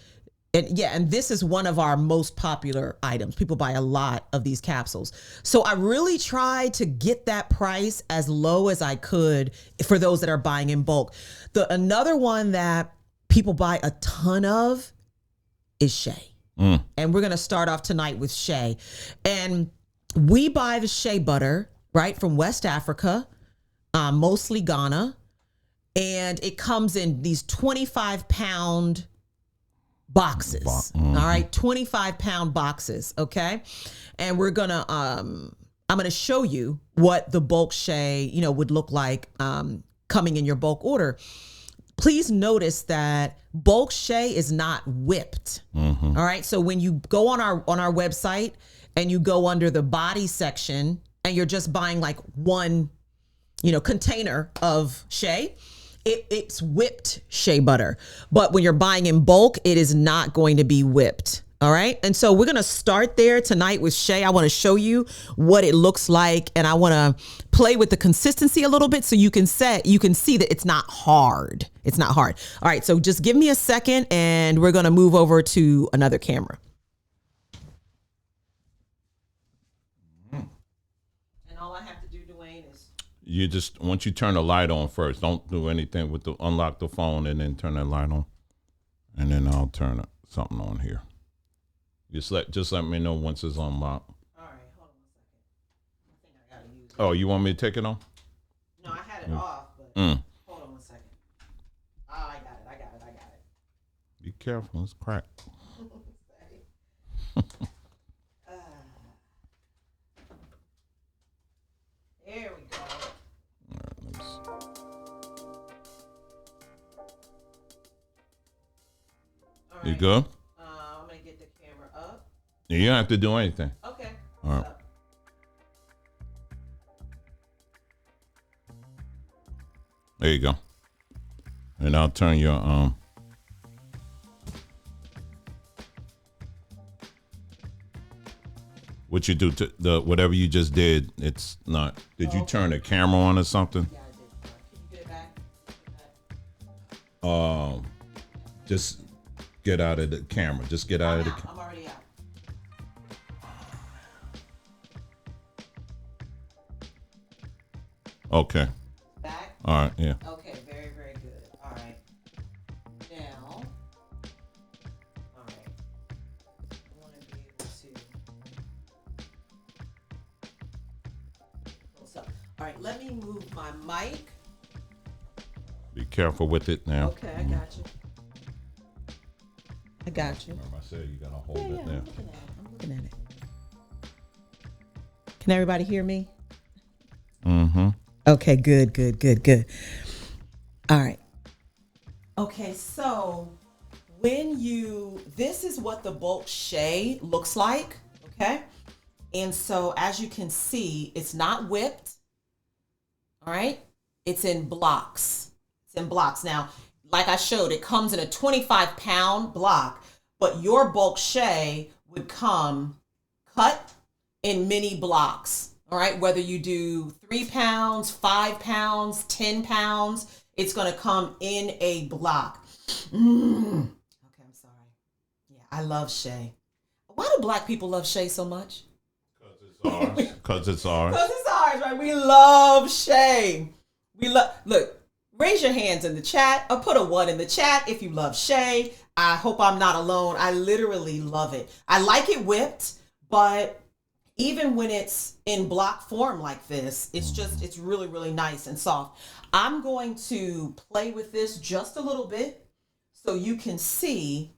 and this is one of our most popular items. People buy a lot of these capsules. So I really tried to get that price as low as I could for those that are buying in bulk. Another one that people buy a ton of is shea. And we're going to start off tonight with shea. And we buy the shea butter, right, from West Africa, mostly Ghana. And it comes in these 25-pound boxes. All right, 25-pound boxes. Okay. And we're going to, I'm going to show you what the bulk shea, would look like coming in your bulk order. Please notice that bulk shea is not whipped. All right. So when you go on our website and you go under the body section and you're just buying like one, container of shea, it's whipped shea butter. But when you're buying in bulk, it is not going to be whipped. All right. And so we're going to start there tonight with shea. I want to show you what it looks like, and I want to play with the consistency a little bit so you can see that it's not hard. It's not hard. All right. So just give me a second and we're going to move over to another camera. And all I have to do, Dwayne, is you just, once you turn the light on first, don't do anything with unlock the phone and then turn that light on, and then I'll turn something on here. Just let me know once it's unlocked. all right. Hold on a second. I think I got to use it. Oh, you want me to take it on? No, I had it off, but hold on a second. Oh, I got it. Be careful, it's cracked. There we go. All right, let me see. All right. You good? I'm going to get the camera up. You don't have to do anything. Okay. All right. Up. There you go. And I'll turn your what you do to the whatever you just did, it's not. Did you turn the camera on or something? Yeah, I did. Can you get it back? Just get out of the camera. Just get out of the I'm already out. Okay. Back? All right, yeah. Okay, very, very good. All right. Now, all right. I want to be able to. What's up? All right, let me move my mic. Be careful with it now. Okay, I got you. I got you. Remember I said you gotta hold it I'm there. looking at it. Can everybody hear me? Mm-hmm. Okay, good. All right. Okay, so this is what the bulk shea looks like, okay? And so as you can see, it's not whipped, all right? It's in blocks. Now, like I showed, it comes in a 25-pound block, but your bulk shea would come cut in mini blocks, all right? Whether you do 3 pounds, 5 pounds, 10 pounds, it's gonna come in a block. Okay, I'm sorry. Yeah, I love shea. Why do Black people love shea so much? Because it's ours, right? We love shea. Look, raise your hands in the chat or put a 1 in the chat if you love shea. I hope I'm not alone. I literally love it. I like it whipped, but even when it's in block form like this, it's really, really nice and soft. I'm going to play with this just a little bit so you can see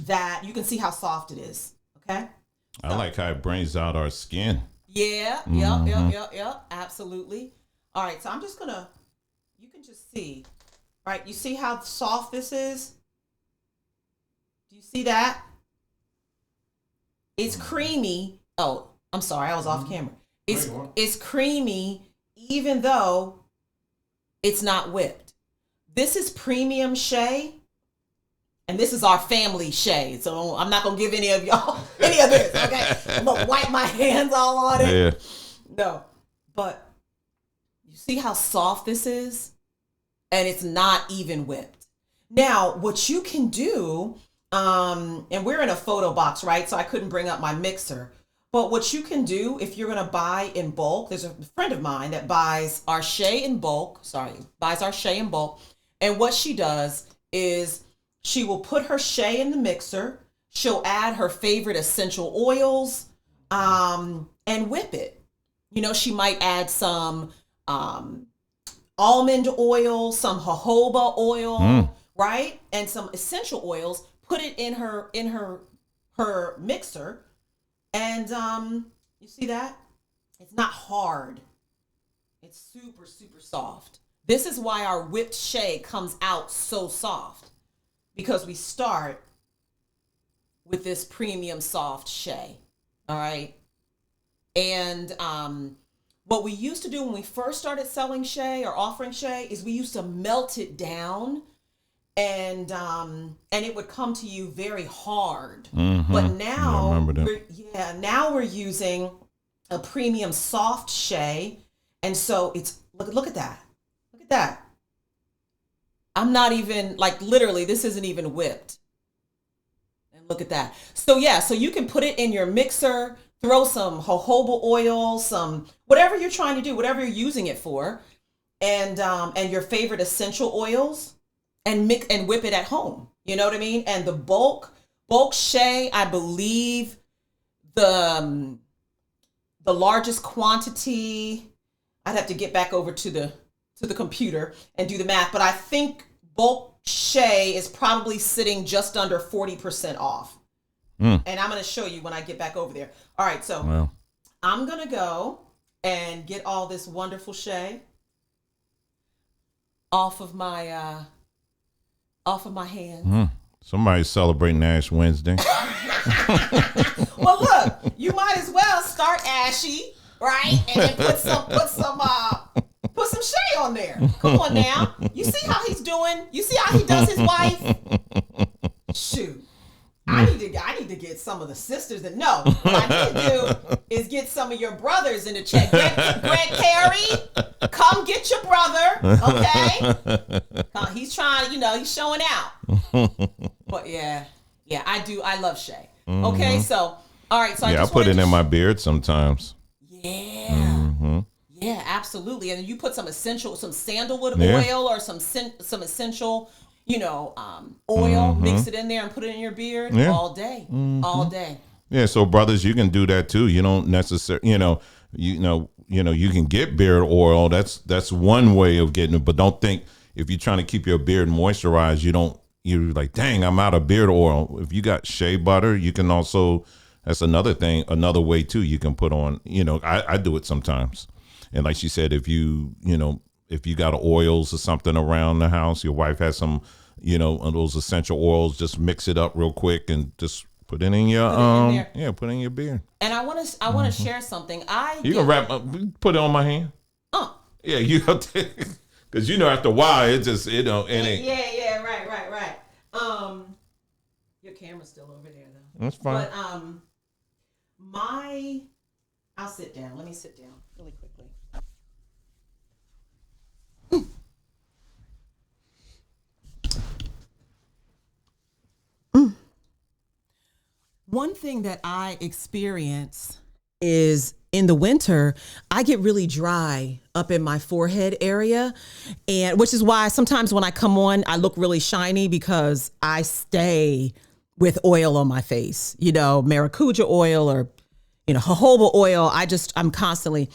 how soft it is. Okay. I like how it brings out our skin. Yeah. Yep. Absolutely. All right. So I'm just you can just see, right? You see how soft this is? Do you see that? It's creamy. Oh, I'm sorry. I was off camera. It's creamy even though it's not whipped. This is premium shea. And this is our family shea. So I'm not going to give any of y'all any of this, okay? I'm going to wipe my hands all on it. Yeah. No. But you see how soft this is? And it's not even whipped. Now, what you can do, and we're in a photo box, right? So I couldn't bring up my mixer. But what you can do if you're going to buy in bulk, there's a friend of mine that buys our shea in bulk. And what she does is she will put her shea in the mixer. She'll add her favorite essential oils and whip it. You know, she might add some almond oil, some jojoba oil, right? And some essential oils. Put it in her mixer. And you see that? It's not hard. It's super, super soft. This is why our whipped shea comes out so soft. Because we start with this premium soft shea, all right? And what we used to do when we first started selling shea or offering shea is we used to melt it down, and it would come to you very hard. Mm-hmm. But now, now we're using a premium soft shea, and so it's look at that, look at that. I'm not even, like, literally, this isn't even whipped. And look at that. So yeah, so you can put it in your mixer, throw some jojoba oil, some, whatever you're trying to do, whatever you're using it for, and your favorite essential oils, and mix and whip it at home. You know what I mean? And the bulk shea, I believe the largest quantity, I'd have to get back over to the computer and do the math, but I think bulk shea is probably sitting just under 40% off. And I'm going to show you when I get back over there. All right, so I'm going to go and get all this wonderful shea off of my hands. Somebody's celebrating Ash Wednesday. Well, look, you might as well start ashy, right? And then put some shea on there. Come on now. You see how he's doing? You see how he does his wife? Shoot. I need to get some of the sisters that know. What I need to do is get some of your brothers in the chat. Greg Carey, come get your brother, okay? He's trying, he's showing out. But yeah, I love shea. Okay, so, all right. So I put it in my beard sometimes. Yeah. Yeah, absolutely. And you put some sandalwood oil or some essential, oil, mix it in there and put it in your beard all day, all day. Yeah. So brothers, you can do that too. You don't necessarily, you can get beard oil. That's one way of getting it, but don't think if you're trying to keep your beard moisturized, you're like, dang, I'm out of beard oil. If you got shea butter, you can also, that's another thing, another way too, you can put on, I do it sometimes. And like she said, if you got oils or something around the house, your wife has some, those essential oils, just mix it up real quick and just put it in your put it in your beard. And I want to share something. You can wrap up, put it on my hand. Yeah, you have to, because after a while it just right. Your camera's still over there though. That's fine. But I'll sit down. Let me sit down really quickly. One thing that I experience is in the winter, I get really dry up in my forehead area, and which is why sometimes when I come on, I look really shiny because I stay with oil on my face, maracuja oil or, jojoba oil. I'm constantly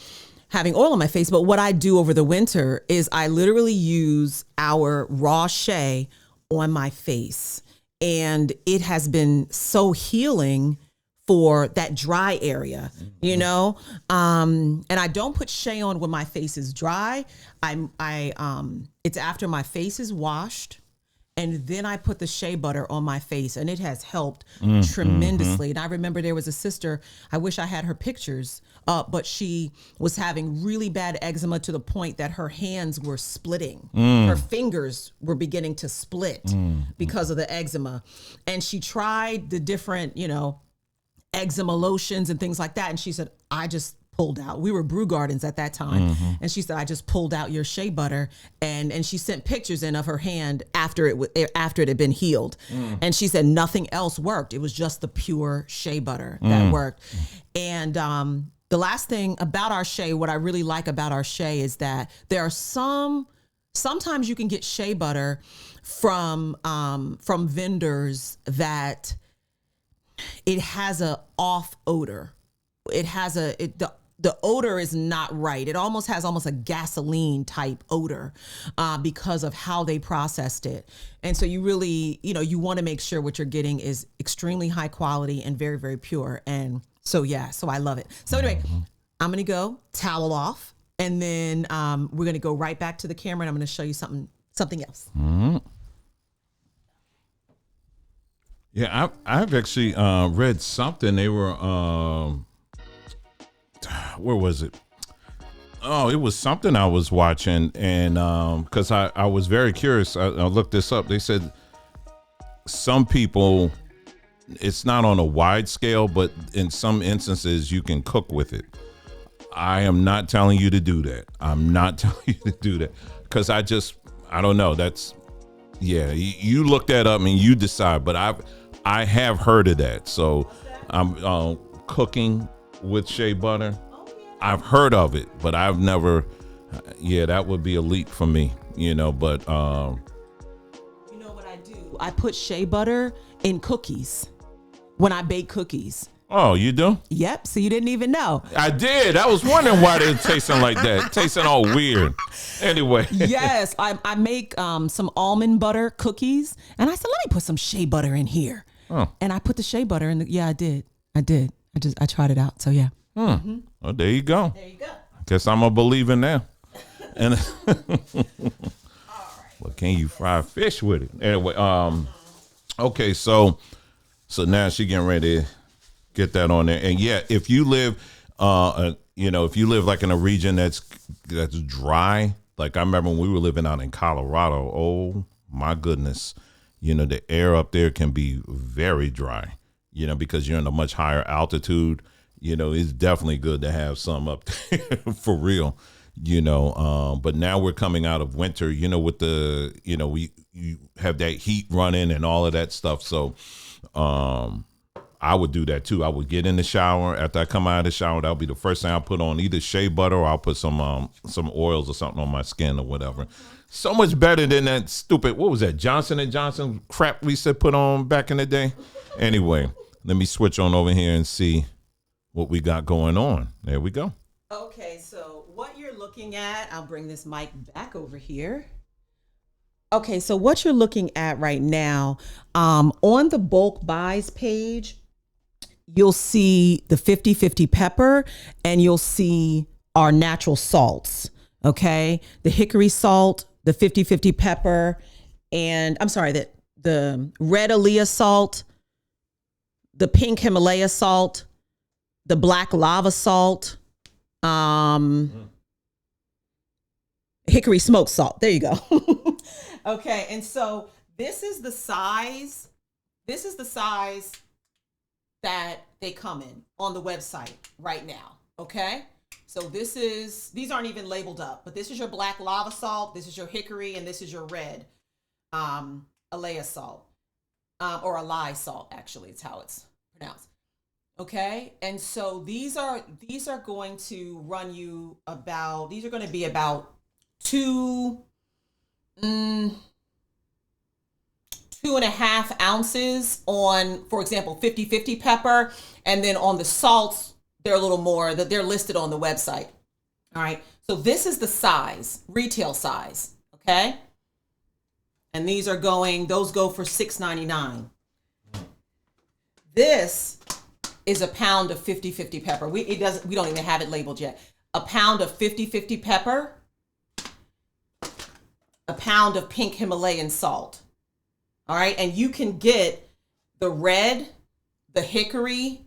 having oil on my face. But what I do over the winter is I literally use our raw shea on my face. And it has been so healing for that dry area, and I don't put shea on when my face is dry. It's after my face is washed, and then I put the shea butter on my face, and it has helped tremendously. And I remember there was a sister, I wish I had her pictures, but she was having really bad eczema to the point that her hands were splitting. Her fingers were beginning to split because of the eczema. And she tried the different, eczema lotions and things like that. And she said, I just pulled out. We were Brew Gardens at that time. And she said, I just pulled out your shea butter. And she sent pictures in of her hand after it had been healed. And she said nothing else worked. It was just the pure shea butter that worked. And the last thing about our shea, what I really like about our shea is that there are sometimes you can get shea butter from vendors that it has a off odor. It has the odor is not right. It has almost a gasoline type odor because of how they processed it. And so you really, you want to make sure what you're getting is extremely high quality and very, very pure. And so I love it. So anyway, I'm going to go towel off, and then we're going to go right back to the camera, and I'm going to show you something else. Yeah, I've actually read something. They were, where was it? Oh, it was something I was watching, and because I was very curious, I looked this up. They said some people, it's not on a wide scale, but in some instances you can cook with it. I am not telling you to do that. I'm not telling you to do that because I don't know. That's, you look that up and you decide, but I have heard of that. So I'm cooking with shea butter. I've heard of it, but I've never, that would be a leap for me, but. You know what I do? I put shea butter in cookies when I bake cookies. Oh, you do? Yep. So you didn't even know. I did. I was wondering why they're tasting like that. Tasting all weird. Anyway. Yes. I make some almond butter cookies. And I said, let me put some shea butter in here. Oh. And I put the shea butter in. I did. I tried it out. So yeah. Well, there you go. There you go. Guess I'm a believer now. And all right. Well, can you fry fish with it? Anyway, okay, so now she getting ready to get that on there. And if you live if you live like in a region that's dry, like I remember when we were living out in Colorado, oh my goodness, the air up there can be very dry, because you're in a much higher altitude. It's definitely good to have some up there for real, but now we're coming out of winter, with the, you have that heat running and all of that stuff. So, I would do that too. I would get in the shower. After I come out of the shower, that'll be the first thing I'll put on, either shea butter or I'll put some oils or something on my skin or whatever. So much better than that stupid, what was that, Johnson & Johnson crap we said put on back in the day? Anyway, let me switch on over here and see what we got going on. There we go. Okay, so what you're looking at, I'll bring this mic back over here. Okay, so what you're looking at right now, on the bulk buys page, you'll see the 50/50 pepper, and you'll see are natural salts. Okay. The hickory salt, the 50/50 pepper, and I'm sorry, the red Aaliyah salt, the pink Himalaya salt, the black lava salt, hickory smoked salt. There you go. Okay. And so this is the size. This is the size that they come in on the website right now. Okay. So these aren't even labeled up, but this is your black lava salt. This is your hickory, and this is your red Alea salt, or Alai salt. Actually, it's how it's pronounced. Okay. And so these are going to run you about, these are going to be about 2.5 ounces on, for example, 50/50 pepper. And then on the salts, they're a little more, that they're listed on the website. All right. So this is the size, retail size. Okay. And these are those go for $6.99. This is a pound of 50/50 pepper. We don't even have it labeled yet. A pound of 50/50 pepper, a pound of pink Himalayan salt. All right. And you can get the red, the hickory,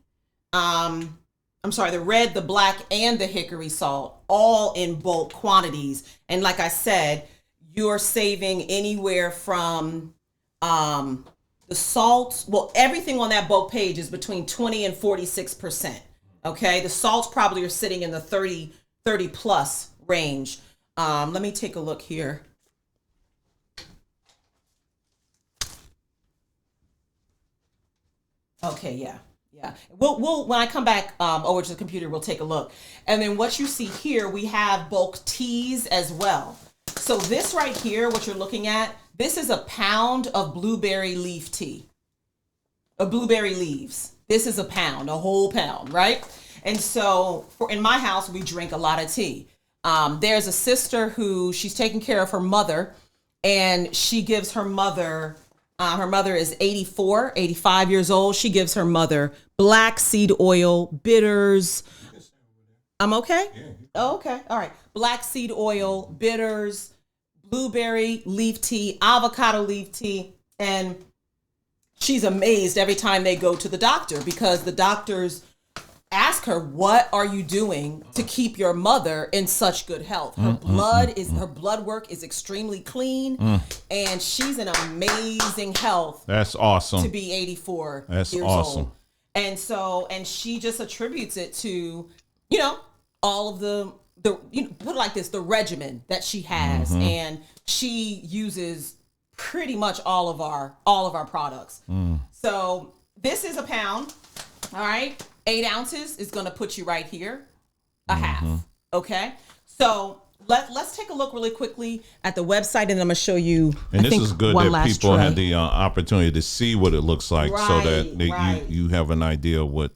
the red, the black, and the hickory salt, all in bulk quantities. And like I said, you're saving anywhere from the salts. Well, everything on that bulk page is between 20 and 46%. Okay. The salts probably are sitting in the 30 plus range. Let me take a look here. Okay, yeah. We'll when I come back over to the computer, we'll take a look. And then what you see here, we have bulk teas as well. So this right here, what you're looking at, this is a pound of blueberry leaf tea. Blueberry leaves. This is a pound, a whole pound, right? And so in my house, we drink a lot of tea. There's a sister who she's taking care of her mother, and she gives her mother is 85 years old. She gives her mother black seed oil, bitters. I'm okay? Yeah. Oh, okay. All right. Black seed oil, bitters, blueberry leaf tea, avocado leaf tea. And she's amazed every time they go to the doctor, because the doctors ask her, what are you doing to keep your mother in such good health? Her blood work is extremely clean, and she's in amazing health. That's awesome. To be 84 That's years awesome. old. And she just attributes it to, all of the put it like this, the regimen that she has, and she uses pretty much all of our products. So this is a pound. All right. 8 ounces is going to put you right here, a half. Okay. So let's take a look really quickly at the website, and then I'm going to show you. And this is good that people had the opportunity to see what it looks like, so that you have an idea of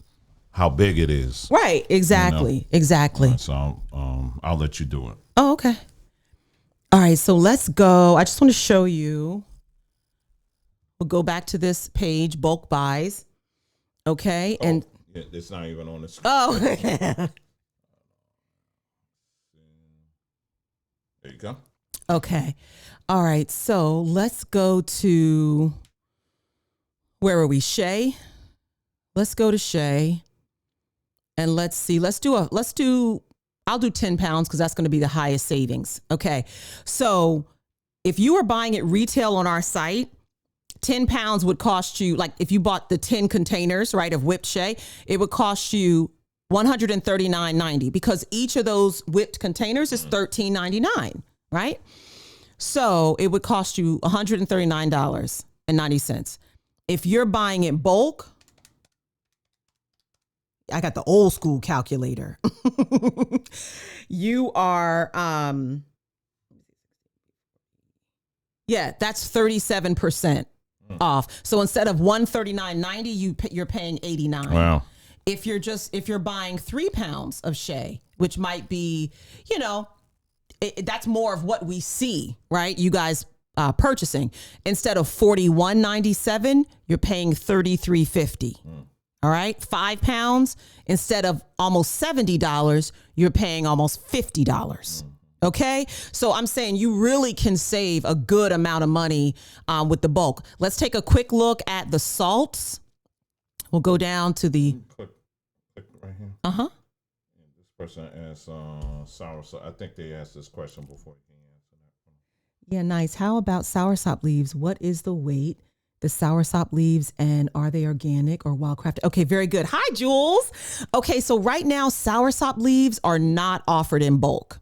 how big it is. Right. Exactly. Exactly. Right, so I'll let you do it. Oh, okay. All right. So let's go. I just want to show you. We'll go back to this page, bulk buys. Okay. And it's not even on the screen. Oh. There you go. Okay. All right. So let's go to, where are we? Shea. Let's go to Shea. And let's see. I'll do 10 pounds because that's going to be the highest savings. Okay. So if you were buying it retail on our site, 10 pounds would cost you, like if you bought the 10 containers, right, of whipped Shea, it would cost you $139.90, because each of those whipped containers is $13.99, right? So it would cost you $139.90. If you're buying in bulk, I got the old school calculator. You are, that's 37% off. So instead of $139.90, you're paying $89. Wow. If you're buying 3 pounds of Shea, which might be, that's more of what we see, right? You guys purchasing, instead of $41.97, you're paying $33.50. All right. 5 pounds, instead of almost $70, you're paying almost $50. Okay. So I'm saying you really can save a good amount of money with the bulk. Let's take a quick look at the salts. We'll go down to the. Click right here. Uh-huh. This person asked soursop. I think they asked this question before you can answer that. Yeah, nice. How about soursop leaves? What is the weight? The soursop leaves, and are they organic or wildcrafted? Okay, very good. Hi, Jules. Okay, so right now, soursop leaves are not offered in bulk.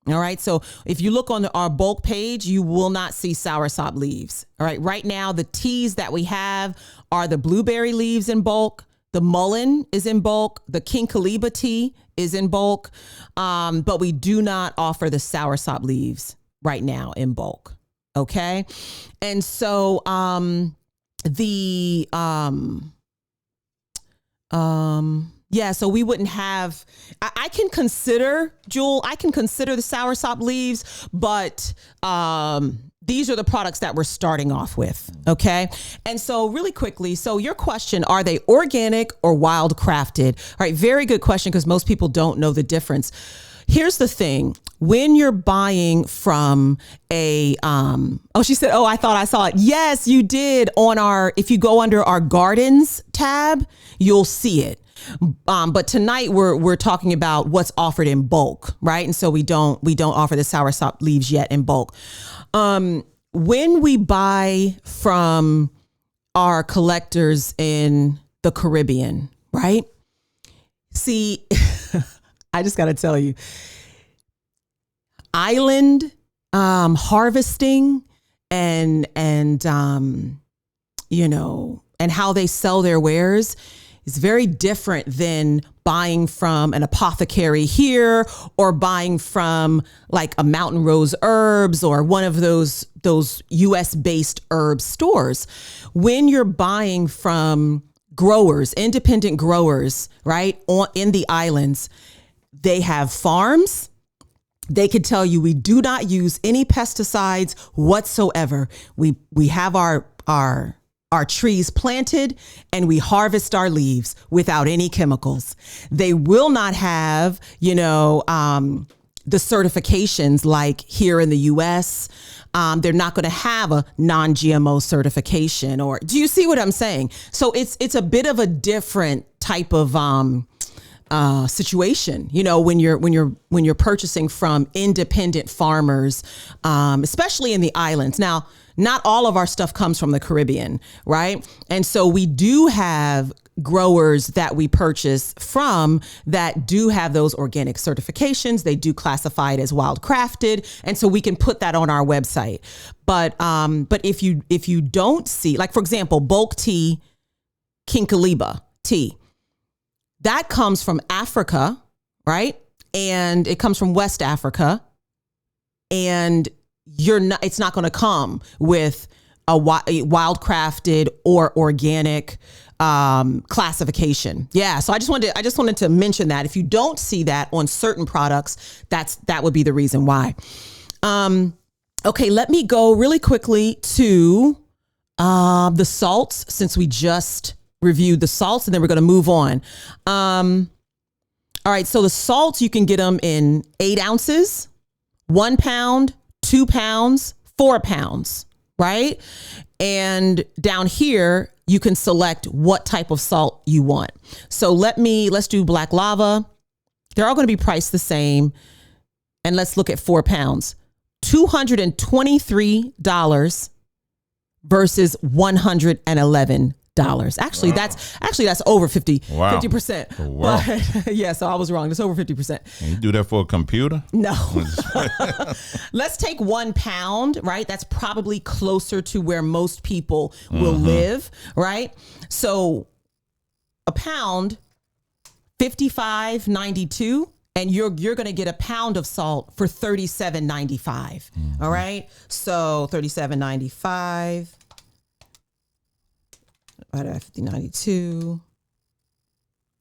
All right, so if you look on our bulk page, you will not see soursop leaves. All right, right now, the teas that we have are the blueberry leaves in bulk. The mullein is in bulk. The King Caliba tea is in bulk. But we do not offer the soursop leaves right now in bulk. Okay, and so so we wouldn't have, I can consider, Jewel, I can consider the soursop leaves, but these are the products that we're starting off with. Okay. And so really quickly, so your question, are they organic or wild crafted? All right. Very good question, because most people don't know the difference. Here's the thing. When you're buying from a, she said, I thought I saw it. Yes, you did if you go under our gardens tab, you'll see it. But tonight we're talking about what's offered in bulk, right? And so we don't offer the soursop leaves yet in bulk. When we buy from our collectors in the Caribbean, right? See, I just got to tell you, island harvesting and how they sell their wares is very different than buying from an apothecary here, or buying from like a Mountain Rose Herbs or one of those US based herb stores. When you're buying from growers, independent growers, right, in the islands, they have farms. They could tell you we do not use any pesticides whatsoever. We have our trees planted and we harvest our leaves without any chemicals. They will not have, the certifications like here in the US. They're not going to have a non-GMO certification, or do you see what I'm saying? So it's a bit of a different type of situation, when you're purchasing from independent farmers, especially in the islands. Now, not all of our stuff comes from the Caribbean, right? And so we do have growers that we purchase from that do have those organic certifications. They do classify it as wild crafted. And so we can put that on our website. But if you don't see, like, for example, bulk tea, King Caliba tea, that comes from Africa, right? And it comes from West Africa. And it's not going to come with a wild crafted or organic classification. Yeah. So I just wanted to mention that if you don't see that on certain products, that would be the reason why. Okay. Let me go really quickly to the salts, since we just reviewed the salts, and then we're going to move on. All right. So the salts, you can get them in 8 ounces, 1 pound, 2 pounds, 4 pounds, right? And down here, you can select what type of salt you want. So let's do black lava. They're all going to be priced the same. And let's look at 4 pounds, $223 versus $111. Actually, wow. that's over 50%. Wow. But, yeah, so I was wrong. It's over 50%. You do that for a computer? No. Let's take 1 pound, right? That's probably closer to where most people will live, right? So a pound, $55.92, and you're going to get a pound of salt for $37.95. All right? So $37.95. Right at 50.92.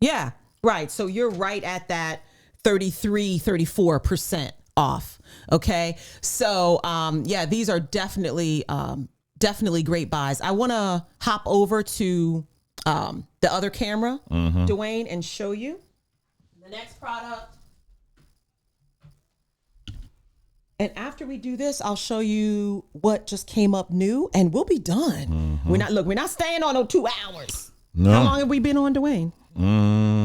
Yeah, right. So you're right at that 34% off. Okay. So, these are definitely great buys. I want to hop over to the other camera, Dwayne, and show you the next product. And after we do this, I'll show you what just came up new, and we'll be done. We're not staying on no 2 hours. No. How long have we been on, Dwayne?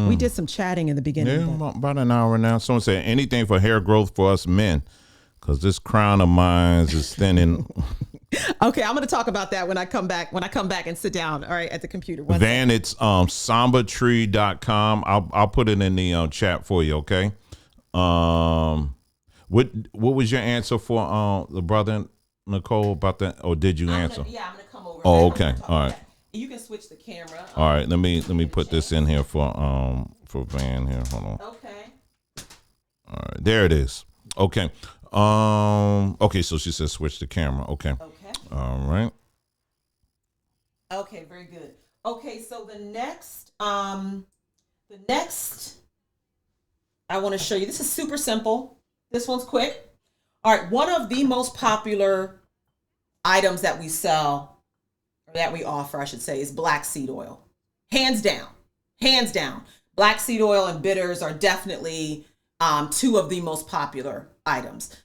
We did some chatting in the beginning. Yeah, about an hour now. Someone said anything for hair growth for us men, because this crown of mine is thinning. Okay, I'm going to talk about that when I come back. When I come back and sit down, all right, at the computer. Van, it's sambatree.com. I'll put it in the chat for you. Okay. What was your answer for the brother Nicole about that, or did you answer? I'm going to come over. Oh, okay. All right. You can switch the camera. All right. Let me put this in here for Van here. Hold on. Okay. All right. There it is. Okay. Okay. So she says switch the camera. Okay. Okay. All right. Okay. Very good. Okay. So the next, I want to show you. This is super simple. This one's quick. All right. One of the most popular items that we sell, or that we offer, I should say, is black seed oil. Hands down. Hands down. Black seed oil and bitters are definitely two of the most popular items.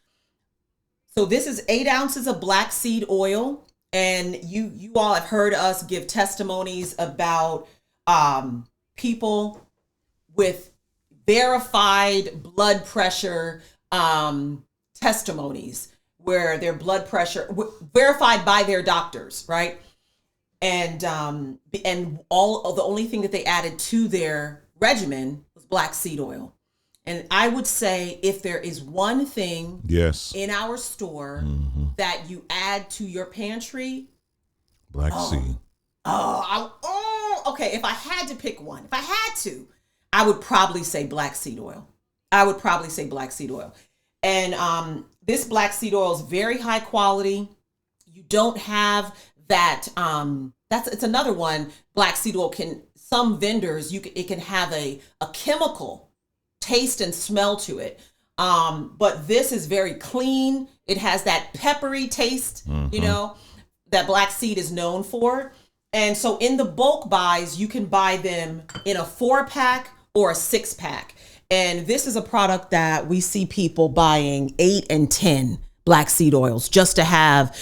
So this is 8 ounces of black seed oil. And you all have heard us give testimonies about people with verified blood pressure testimonies, where their blood pressure verified by their doctors, right? And all the only thing that they added to their regimen was black seed oil. And I would say, if there is one thing in our store that you add to your pantry, black seed. Okay. If I had to pick one, I would probably say black seed oil. And this black seed oil is very high quality. You don't have that. It's another one. Black seed oil some vendors, it can have a chemical taste and smell to it. But this is very clean. It has that peppery taste, that black seed is known for. And so in the bulk buys, you can buy them in a 4-pack or a 6-pack. And this is a product that we see people buying 8 and 10 black seed oils just to have,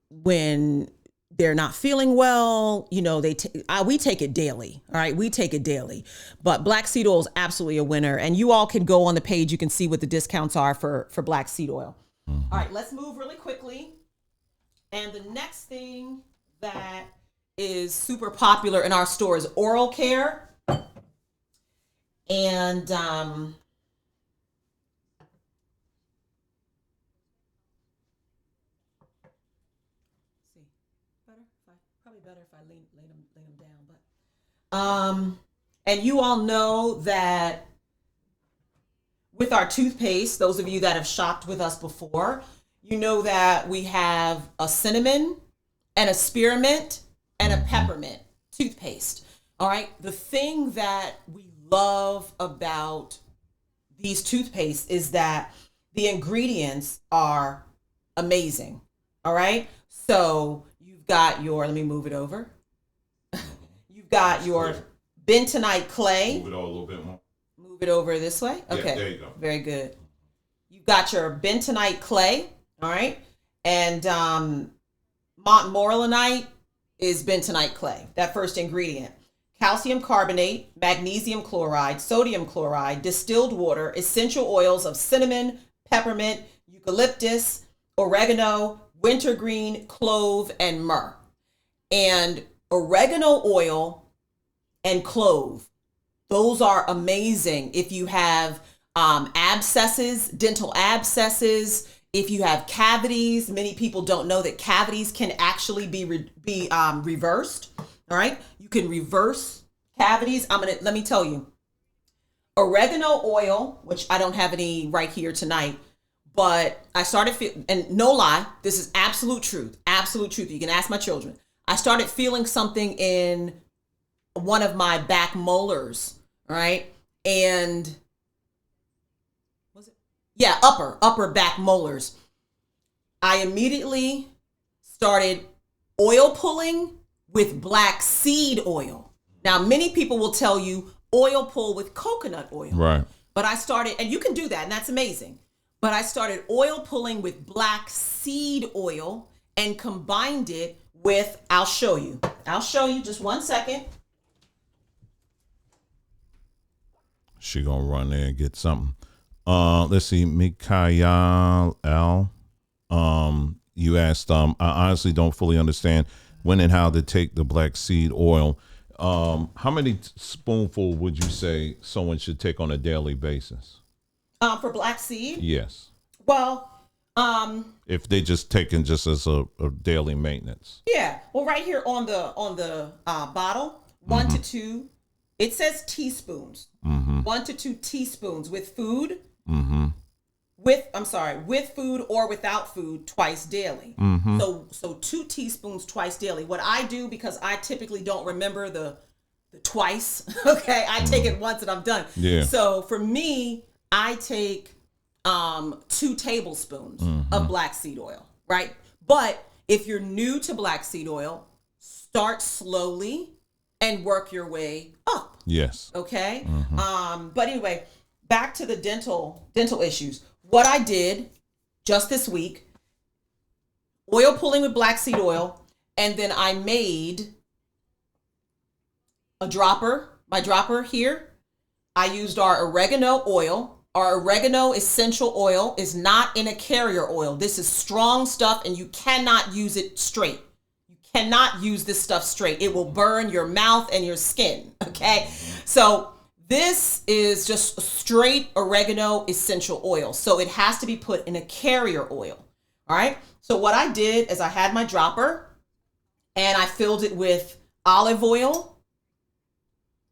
when they're not feeling well, we take it daily. All right. We take it daily, but black seed oil is absolutely a winner. And you all can go on the page. You can see what the discounts are for black seed oil. All right, let's move really quickly. And the next thing that is super popular in our store is oral care. And better if I lay them down, but and you all know that with our toothpaste, those of you that have shopped with us before, you know that we have a cinnamon and a spearmint and a peppermint toothpaste. All right. The thing that we love about these toothpastes is that the ingredients are amazing. All right. So you've got let me move it over. You've got your bentonite clay. Move it all a little bit more. Move it over this way. Okay. Yeah, there you go. Very good. You've got your bentonite clay. All right. And Montmorillonite is bentonite clay, that first ingredient. Calcium carbonate, magnesium chloride, sodium chloride, distilled water, essential oils of cinnamon, peppermint, eucalyptus, oregano, wintergreen, clove, and myrrh. And oregano oil and clove, those are amazing if you have abscesses, dental abscesses. If you have cavities, many people don't know that cavities can actually be reversed. All right, you can reverse cavities. Let me tell you, oregano oil, which I don't have any right here tonight, but I started and no lie, this is absolute truth. You can ask my children. I started feeling something in one of my back molars, all right, and upper back molars. I immediately started oil pulling with black seed oil. Now, many people will tell you oil pull with coconut oil. Right. But I started, and you can do that, and that's amazing. But I started oil pulling with black seed oil and combined it with, I'll show you just 1 second. She gonna run there and get something. Let's see, Mikael L. You asked, I honestly don't fully understand when and how to take the black seed oil. How many spoonful would you say someone should take on a daily basis? For black seed? Yes. Well, if they just taken just as a daily maintenance. yeah. Well, right here on the bottle, 1 to 2, it says teaspoons. 1 to 2 teaspoons with food. With food or without food twice daily. So 2 teaspoons twice daily. What I do, because I typically don't remember the twice, okay, I take it once and I'm done. Yeah. So for me, I take 2 tablespoons of black seed oil, right? But if you're new to black seed oil, start slowly and work your way up. Yes. Okay. But anyway, back to the dental issues. What I did just this week, oil pulling with black seed oil, and then I made a dropper. My dropper here, I used our oregano oil. Our oregano essential oil is not in a carrier oil. This is strong stuff, and you cannot use it straight. You cannot use this stuff straight. It will burn your mouth and your skin, okay? So this is just straight oregano essential oil. So it has to be put in a carrier oil, all right? So what I did is I had my dropper, and I filled it with olive oil,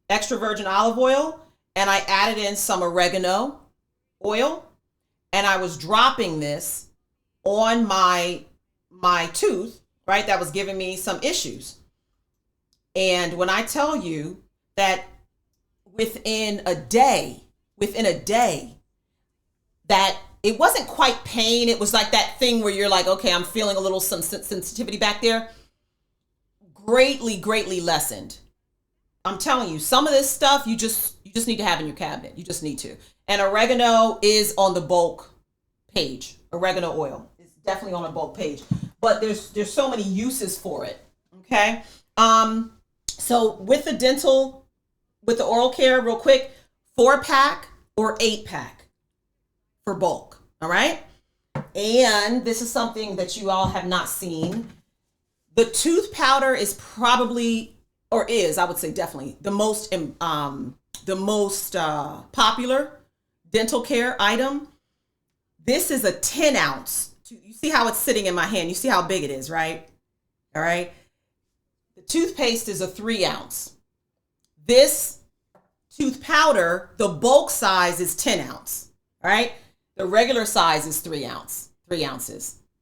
extra virgin olive oil, and I added in some oregano oil, and I was dropping this on my tooth, right? That was giving me some issues. And when I tell you that within a day, that it wasn't quite pain, it was like that thing where you're like, okay, I'm feeling a little some sensitivity back there, greatly lessened. I'm telling you, some of this stuff you just need to have in your cabinet. You just need to. And oregano is on the bulk page. Oregano oil is definitely on the bulk page. But there's so many uses for it. Okay. So with the oral care, real quick, 4-pack or 8-pack for bulk. All right. And this is something that you all have not seen. The tooth powder is probably, or is, I would say definitely the most popular dental care item. This is a 10 ounce. You see how it's sitting in my hand. You see how big it is, right? All right. The toothpaste is a 3 ounce. This tooth powder, the bulk size is 10 ounce. All right. The regular size is 3 ounces.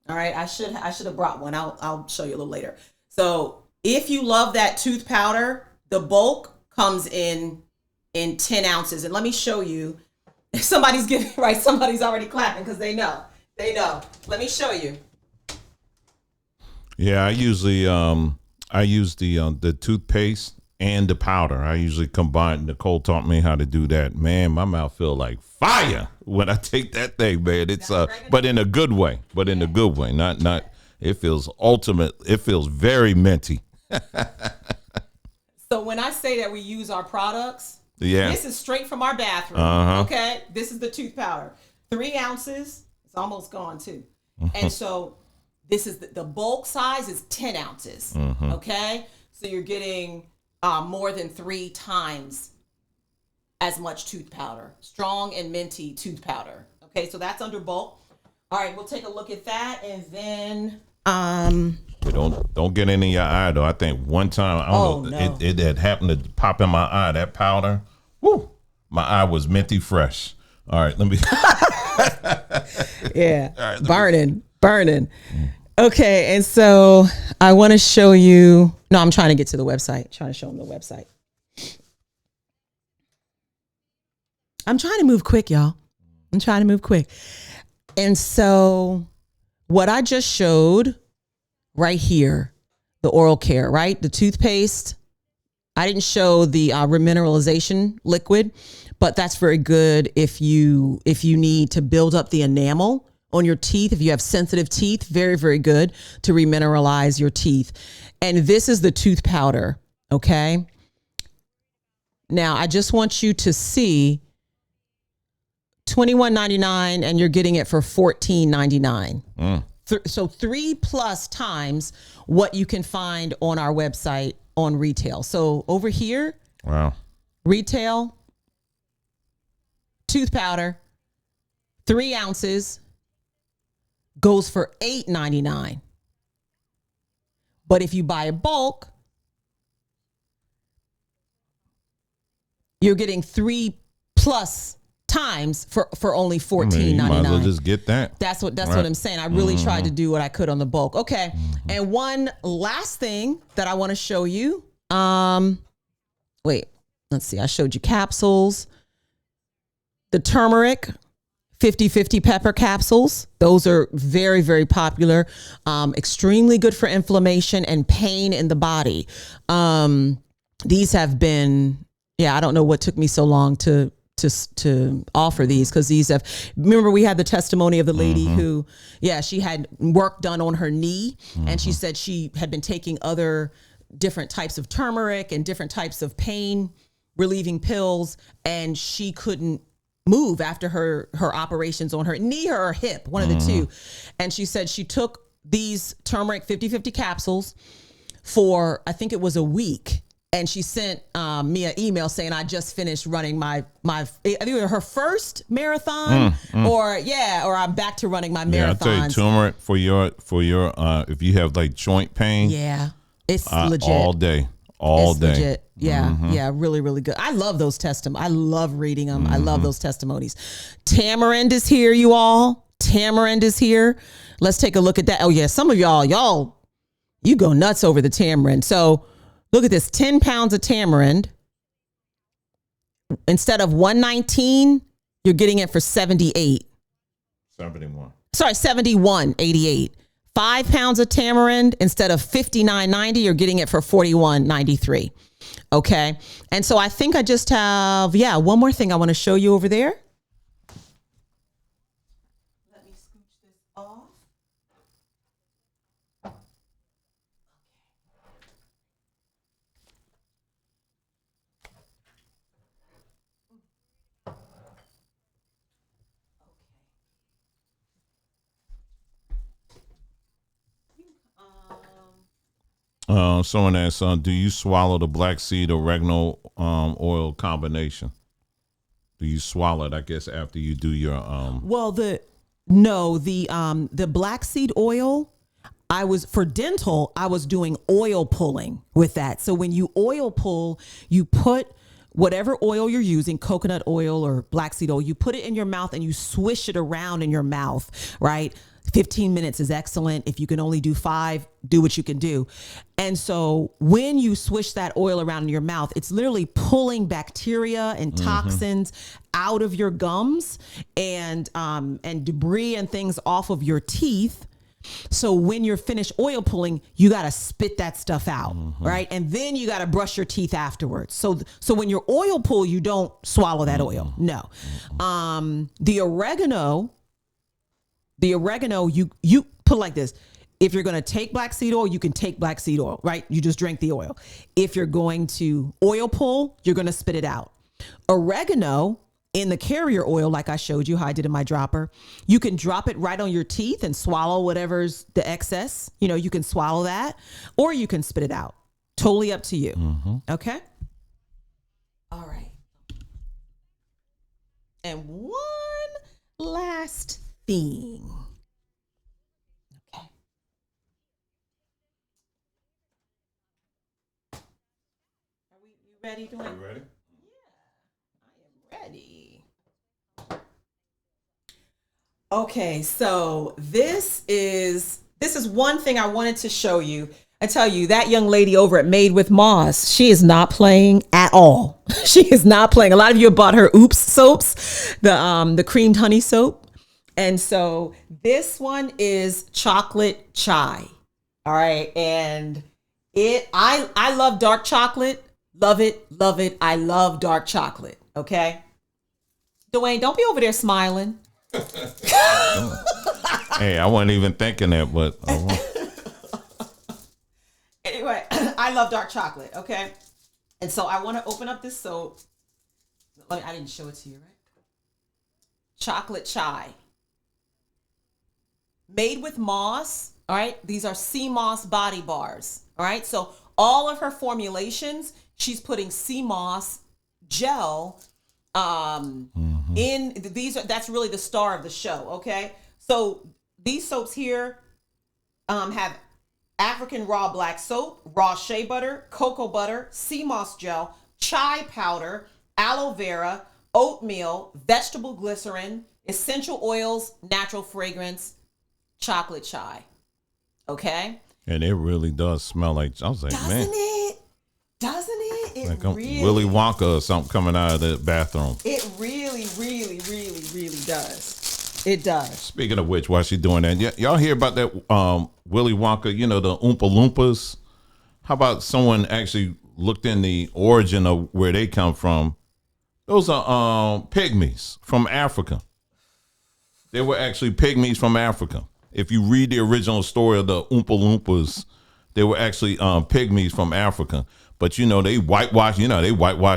All right. I should have brought one. I'll show you a little later. So if you love that tooth powder, the bulk comes in 10 ounces. And let me show you. Somebody's giving, right? Somebody's already clapping because they know. Let me show you. Yeah, I usually I use the toothpaste and the powder. I usually combine. Nicole taught me how to do that. Man, my mouth feel like fire when I take that thing, man. It's but in a good way. Not it feels ultimate. It feels very minty. So when I say that we use our products, yeah, this is straight from our bathroom. Okay, this is the tooth powder, 3 ounces. It's almost gone too. And so this is the bulk size is 10 ounces. Okay, so you're getting more than 3 times as much tooth powder, strong and minty tooth powder. Okay, so that's under bulk. All right, we'll take a look at that, and then But don't get any in your eye though. I think one time I don't know, it had happened to pop in my eye. That powder, whoo, my eye was minty fresh. All right, let me. Yeah, right, burning. Okay, and so I want to show you. No, I'm trying to get to the website. Trying to show them the website. I'm trying to move quick, y'all. I'm trying to move quick. And so what I just showed right here the oral care, right? The toothpaste. I didn't show the remineralization liquid, but that's very good if you need to build up the enamel on your teeth. If you have sensitive teeth, very, very good to remineralize your teeth. And this is the tooth powder, okay? Now, I just want you to see $21.99 and you're getting it for $14.99. So 3+ times what you can find on our website on retail. So over here, wow, retail, tooth powder, 3 ounces goes for $8.99. But if you buy a bulk, you're getting 3+ times for only $14.99. Might as well just get that. That's what I'm saying. I really tried to do what I could on the bulk. Okay. And one last thing that I want to show you. Wait, let's see. I showed you capsules. The turmeric 50/50 pepper capsules. Those are very, very popular. Extremely good for inflammation and pain in the body. These have been, I don't know what took me so long to offer these, because these have, remember we had the testimony of the lady who, she had work done on her knee, and she said she had been taking other different types of turmeric and different types of pain relieving pills, and she couldn't move after her operations on her knee or her hip, one of the two. And she said she took these turmeric 50/50 capsules for, I think it was a week. And she sent me an email saying, I just finished running my either her first marathon or I'm back to running my marathons. Yeah, I tell you, turmeric for your if you have like joint pain. Yeah, it's legit. All day. It's legit. Yeah, really, really good. I love those testimonies. I love reading them. I love those testimonies. Tamarind is here, you all. Tamarind is here. Let's take a look at that. Oh yeah, some of y'all, you go nuts over the tamarind. So look at this, 10 pounds of tamarind. Instead of $119, you're getting it for $78. 71. Sorry, $71.88. 5 pounds of tamarind, instead of $59.90, you're getting it for $41.93. Okay. And so I think I just have, one more thing I want to show you over there. Let me scooch this off. Someone asked, do you swallow the black seed oregano oil combination? Do you swallow it, I guess, after you do your Well, the black seed oil, for dental, I was doing oil pulling with that. So when you oil pull, you put whatever oil you're using, coconut oil or black seed oil, you put it in your mouth and you swish it around in your mouth, right? 15 minutes is excellent. If you can only do 5, do what you can do. And so when you swish that oil around in your mouth, it's literally pulling bacteria and toxins out of your gums and debris and things off of your teeth. So when you're finished oil pulling, you got to spit that stuff out, right? And then you got to brush your teeth afterwards. So when you're oil pull, you don't swallow that oil. No. The oregano, you put like this. If you're going to take black seed oil, you can take black seed oil, right? You just drink the oil. If you're going to oil pull, you're going to spit it out. Oregano in the carrier oil, like I showed you how I did in my dropper, you can drop it right on your teeth and swallow whatever's the excess. You can swallow that, or you can spit it out. Totally up to you. Okay? All right. And one last thing. Okay. You ready to? You ready? Yeah, I am ready. Okay, so this is one thing I wanted to show you. I tell you, that young lady over at Made with Moss, she is not playing at all. She is not playing. A lot of you have bought her Oops soaps, the creamed honey soap. And so this one is chocolate chai. All right. And I love dark chocolate. Love it. I love dark chocolate. Okay. Dwayne, don't be over there smiling. Hey, I wasn't even thinking that, but anyway, I love dark chocolate. Okay. And so I want to open up this soap. I didn't show it to you, right? Chocolate chai. Made with moss. All right. These are sea moss body bars. All right. So all of her formulations, she's putting sea moss gel in that's really the star of the show. Okay. So these soaps here have African raw black soap, raw shea butter, cocoa butter, sea moss gel, chai powder, aloe vera, oatmeal, vegetable glycerin, essential oils, natural fragrance, chocolate chai. Okay? And it really does smell like, I was like, Doesn't man. Doesn't it? It Like really, Willy Wonka or something coming out of the bathroom. it really does. It does. Speaking of which, while she's doing that, y'all hear about that Willy Wonka, you know, the Oompa Loompas? How about someone actually looked in the origin of where they come from? Those are pygmies from Africa. They were actually pygmies from Africa. If you read the original story of the Oompa Loompas, they were actually pygmies from Africa. But, you know, they whitewash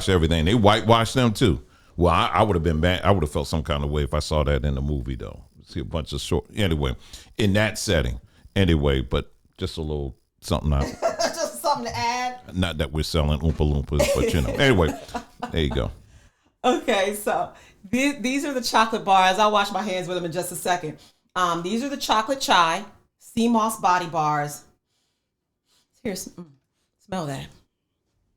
everything. They whitewash them, too. Well, I would have been bad. I would have felt some kind of way if I saw that in the movie, though. See a bunch of short. Anyway, in that setting. Anyway, but just a little something out. Just something to add. Not that we're selling Oompa Loompas, but, you know. Anyway, there you go. Okay, so these are the chocolate bars. I'll wash my hands with them in just a second. These are the chocolate chai, sea moss body bars. Here, smell that.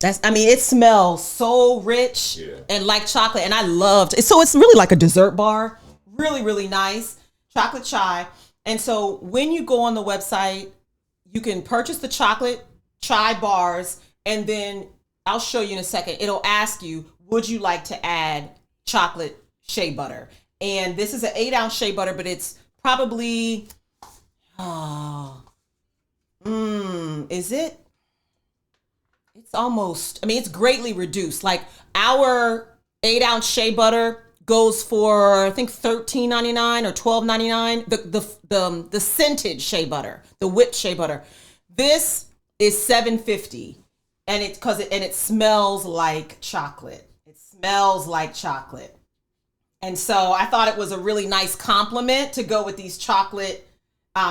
It smells so rich and like chocolate, and I loved it. So it's really like a dessert bar. Really, really nice. Chocolate chai. And so when you go on the website, you can purchase the chocolate chai bars, and then I'll show you in a second. It'll ask you, would you like to add chocolate shea butter? And this is an 8-ounce shea butter, but it's probably, is it? It's almost, it's greatly reduced. Like our 8-ounce shea butter goes for, I think, $13.99 or $12.99. The scented shea butter, the whipped shea butter. This is $7.50, and it smells like chocolate. It smells like chocolate. And so I thought it was a really nice compliment to go with these chocolate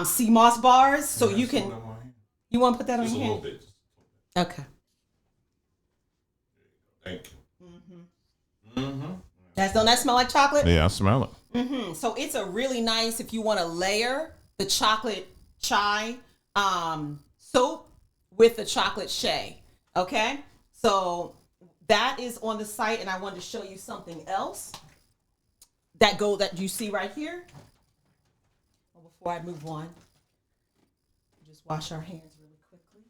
sea moss bars. So you want to put that on your hand? Just a little bit. Okay. Thank you. Don't that smell like chocolate? Yeah, I smell it. So it's a really nice, if you want to layer the chocolate chai soap with the chocolate shea. Okay? So that is on the site, and I wanted to show you something else that you see right here. Well, before I move on, just wash our hands really quickly.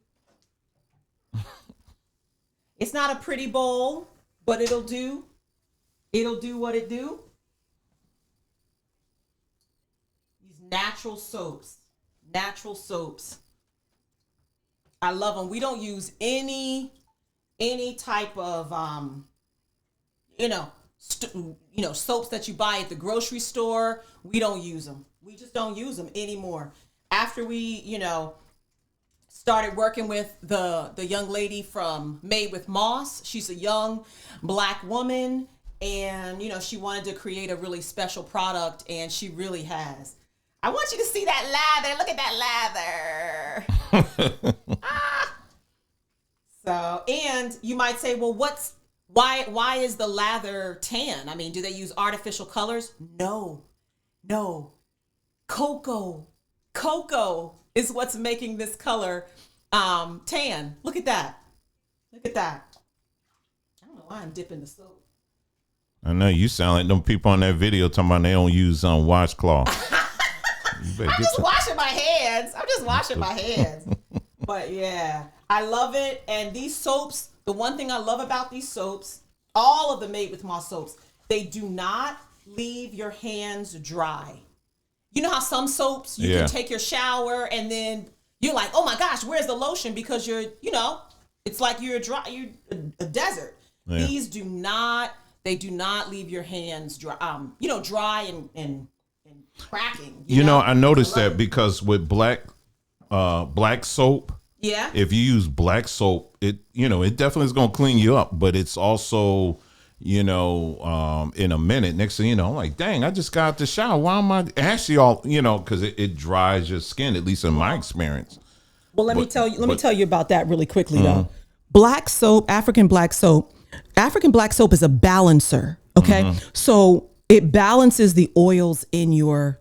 It's not a pretty bowl, but it'll do. It'll do what it do. These natural soaps. I love them. We don't use any type of soaps that you buy at the grocery store. We don't use them. We just don't use them anymore. After we, started working with the young lady from Made with Moss. She's a young Black woman, and she wanted to create a really special product, and she really has. I want you to see that lather. Look at that lather. So, and you might say, well, why is the lather tan? Do they use artificial colors? No. Cocoa is what's making this color tan. Look at that. I don't know why I'm dipping the soap. I know you sound like them people on that video talking about they don't use washcloth. I'm just washing my hands. But yeah, I love it. And these soaps, the one thing I love about these soaps, all of the Made with Moss soaps, they do not leave your hands dry. You know how some soaps you can take your shower and then you're like, oh my gosh, where's the lotion? Because it's like you're a desert. Yeah. These do not leave your hands dry, dry and cracking. I noticed that because with black soap, yeah, if you use black soap, it definitely is going to clean you up, but it's also, in a minute, next thing you know, I'm like, dang, I just got out the shower. Why am I actually because it dries your skin, at least in my experience. Well, let me tell you about that really quickly though. Black soap, African black soap is a balancer. Okay. So it balances the oils in your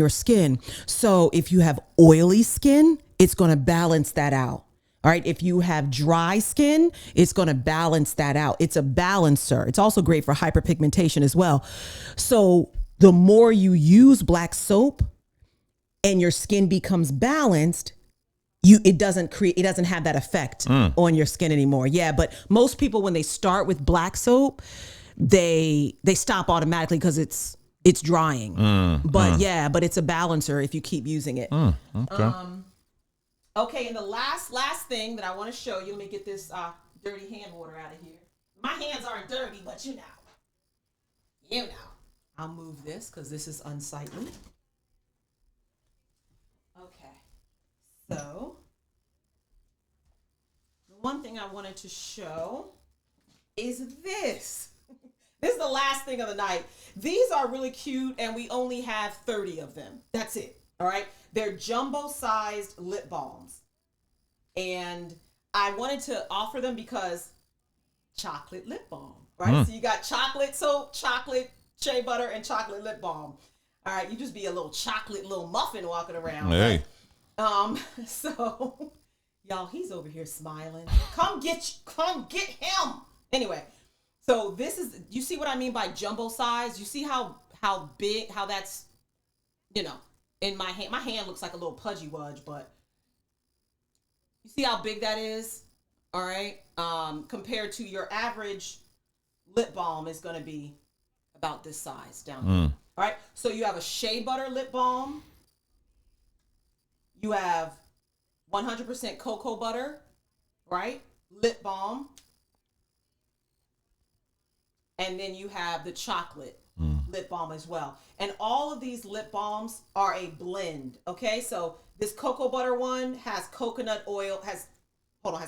skin. So if you have oily skin, it's going to balance that out. All right. If you have dry skin, it's going to balance that out. It's a balancer. It's also great for hyperpigmentation as well. So the more you use black soap and your skin becomes balanced, it doesn't have that effect on your skin anymore. Yeah. But most people, when they start with black soap, they stop automatically because it's drying. But it's a balancer if you keep using it. Okay. Okay, and the last thing that I want to show you, let me get this dirty hand water out of here. My hands aren't dirty, but you know. I'll move this because this is unsightly. Okay, so the one thing I wanted to show is this. This is the last thing of the night. These are really cute, and we only have 30 of them. That's it. All right. They're jumbo-sized lip balms. And I wanted to offer them because chocolate lip balm, right? So you got chocolate soap, chocolate shea butter, and chocolate lip balm. All right. You just be a little chocolate little muffin walking around. Hey. Right? So, y'all, he's over here smiling. Come get him. Anyway. So this is, you see what I mean by jumbo size? You see how big, how that's, in my hand looks like a little pudgy wudge, but you see how big that is? All right. Compared to your average lip balm is going to be about this size down here. All right. So you have a shea butter lip balm. You have 100% cocoa butter, right? Lip balm. And then you have the chocolate lip balm as well. And all of these lip balms are a blend. Okay, so this cocoa butter one has coconut oil, has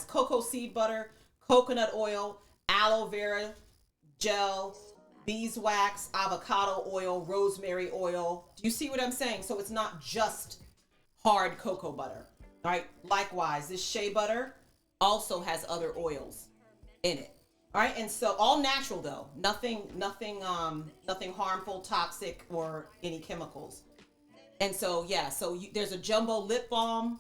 cocoa seed butter, coconut oil, aloe vera gel, beeswax, avocado oil, rosemary oil. Do you see what I'm saying? So it's not just hard cocoa butter. All right. Likewise, this shea butter also has other oils in it. All right, and so all natural though, nothing harmful, toxic, or any chemicals. And so there's a jumbo lip balm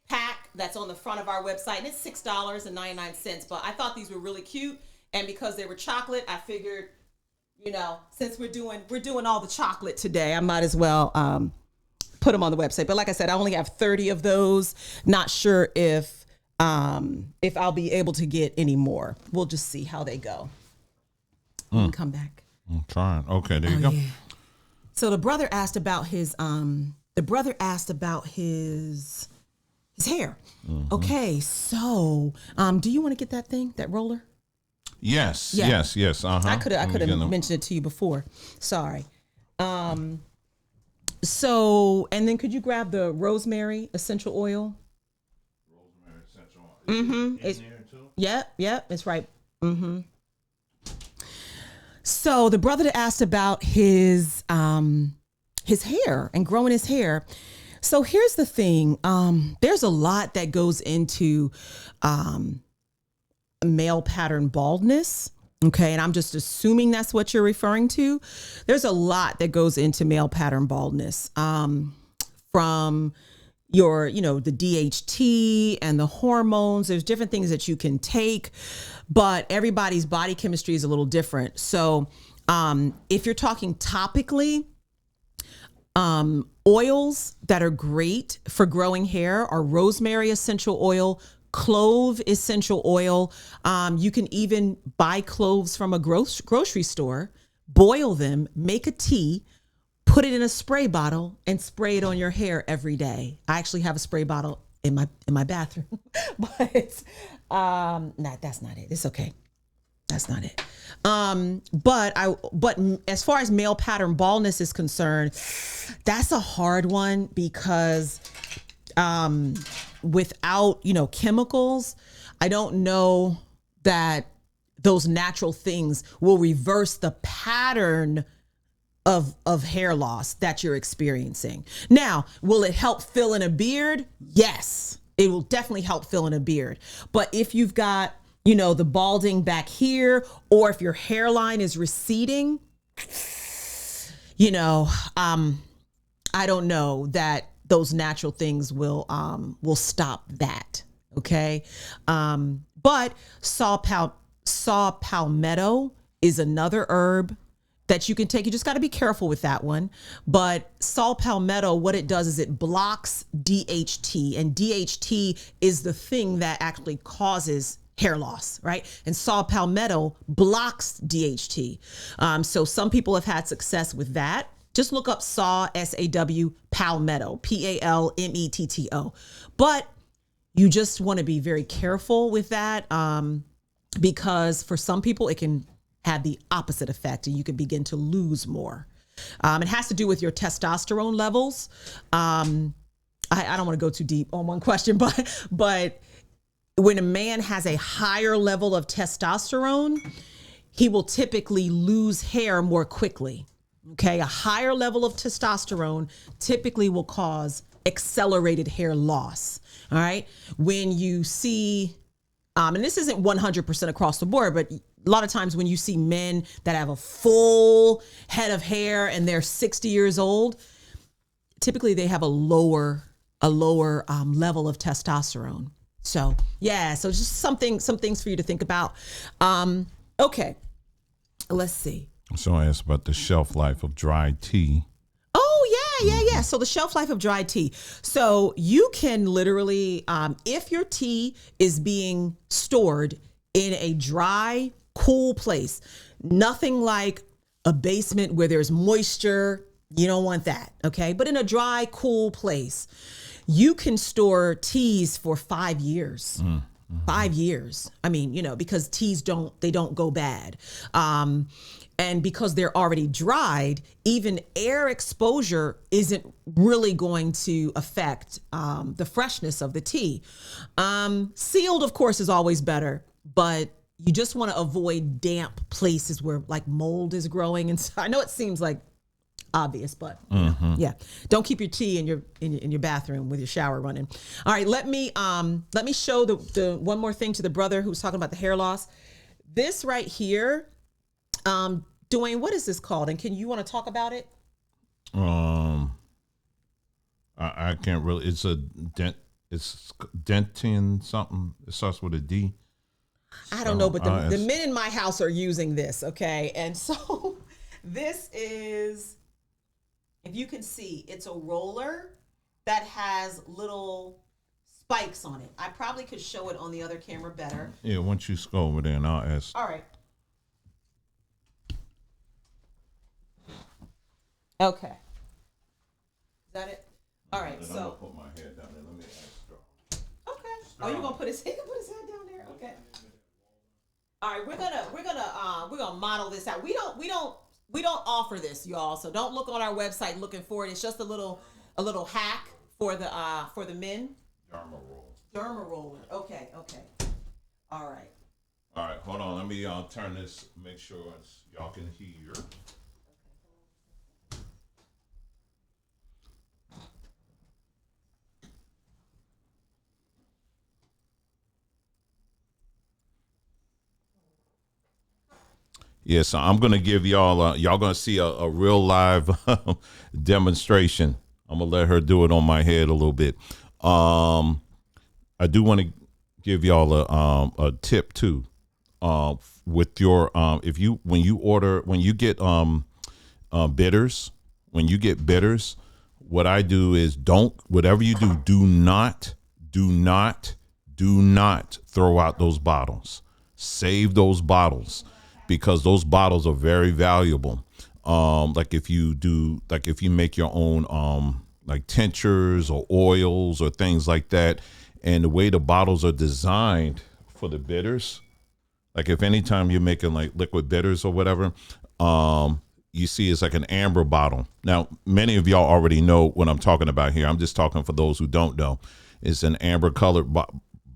pack that's on the front of our website, and it's $6.99. But I thought these were really cute, and because they were chocolate, I figured, since we're doing all the chocolate today, I might as well put them on the website. But like I said, I only have 30 of those. Not sure if I'll be able to get any more. We'll just see how they go. Come back. I'm trying. Okay, there you go. Yeah. So the brother asked about his hair. Okay, so do you want to get that thing, that roller? Yes. Yeah. Yes. I could have mentioned it to you before. Sorry. So, and then could you grab the rosemary essential oil? It's there too? Yep, it's right. So the brother that asked about his hair and growing his hair. So here's the thing. There's a lot that goes into male pattern baldness. Okay, and I'm just assuming that's what you're referring to. There's a lot that goes into male pattern baldness. From your, the DHT and the hormones. There's different things that you can take, but everybody's body chemistry is a little different. So if you're talking topically, oils that are great for growing hair are rosemary essential oil, clove essential oil. You can even buy cloves from a grocery store, boil them, make a tea, put it in a spray bottle and spray it on your hair every day. I actually have a spray bottle in my bathroom, but that's not it. It's okay. That's not it. But as far as male pattern baldness is concerned, that's a hard one because without, chemicals, I don't know that those natural things will reverse the pattern of hair loss that you're experiencing. Now, will it help fill in a beard? Yes, it will definitely help fill in a beard. But if you've got, the balding back here, or if your hairline is receding, I don't know that those natural things will stop that. Okay. But saw palmetto is another herb that you can take. You just got to be careful with that one. But saw palmetto, what it does is it blocks DHT, and DHT is the thing that actually causes hair loss, right? And saw palmetto blocks DHT. So some people have had success with that. Just look up saw, SAW, palmetto, PALMETTO. But you just want to be very careful with that because for some people it can have the opposite effect and you can begin to lose more. It has to do with your testosterone levels. I don't want to go too deep on one question, but when a man has a higher level of testosterone, he will typically lose hair more quickly. Okay, a higher level of testosterone typically will cause accelerated hair loss. All right, when you see, and this isn't 100% across the board, but a lot of times when you see men that have a full head of hair and they're 60 years old, typically they have a lower level of testosterone. So so just some things for you to think about. Okay, let's see. So I asked about the shelf life of dry tea. Oh, yeah. So the shelf life of dry tea. So you can literally, if your tea is being stored in a dry, cool place, nothing like a basement where there's moisture, you don't want that, okay? But in a dry, cool place, you can store teas for 5 years. 5 years. I mean, because teas don't go bad. And because they're already dried, even air exposure isn't really going to affect the freshness of the tea. Sealed, of course, is always better, but you just want to avoid damp places where like mold is growing. And so I know it seems like obvious, but don't keep your tea in your bathroom with your shower running. All right, let me show the one more thing to the brother who's talking about the hair loss. This right here, Dwayne, what is this called? And you want to talk about it? I can't really. It's dentin something. It starts with a D. I don't know, but the men in my house are using this. Okay, and so this is. If you can see, it's a roller that has little spikes on it. I probably could show it on the other camera better. Yeah, once you go over there and I'll ask. All right. Okay. Is that it? All right. Then So. I'm gonna put my head down there. Let me ask Strong. Okay. Oh, you gonna put his head down there? Okay. All right. We're gonna model this out. We don't offer this, y'all. So don't look on our website looking for it. It's just a little hack for the men. Derma roller. Okay. All right. All right, hold on. Let me turn this. Make sure y'all can hear. Yeah, so I'm gonna give y'all. Y'all gonna see a real live demonstration. I'm gonna let her do it on my head a little bit. I do want to give y'all a tip too. With your when you get bitters, what I do is whatever you do not throw out those bottles. Save those bottles, because those bottles are very valuable. like if you make your own like tinctures or oils or things like that, and the way the bottles are designed for the bitters, like if anytime you're making like liquid bitters or whatever, you see it's like an amber bottle. Now, many of y'all already know what I'm talking about here. I'm just talking for those who don't know. It's an amber colored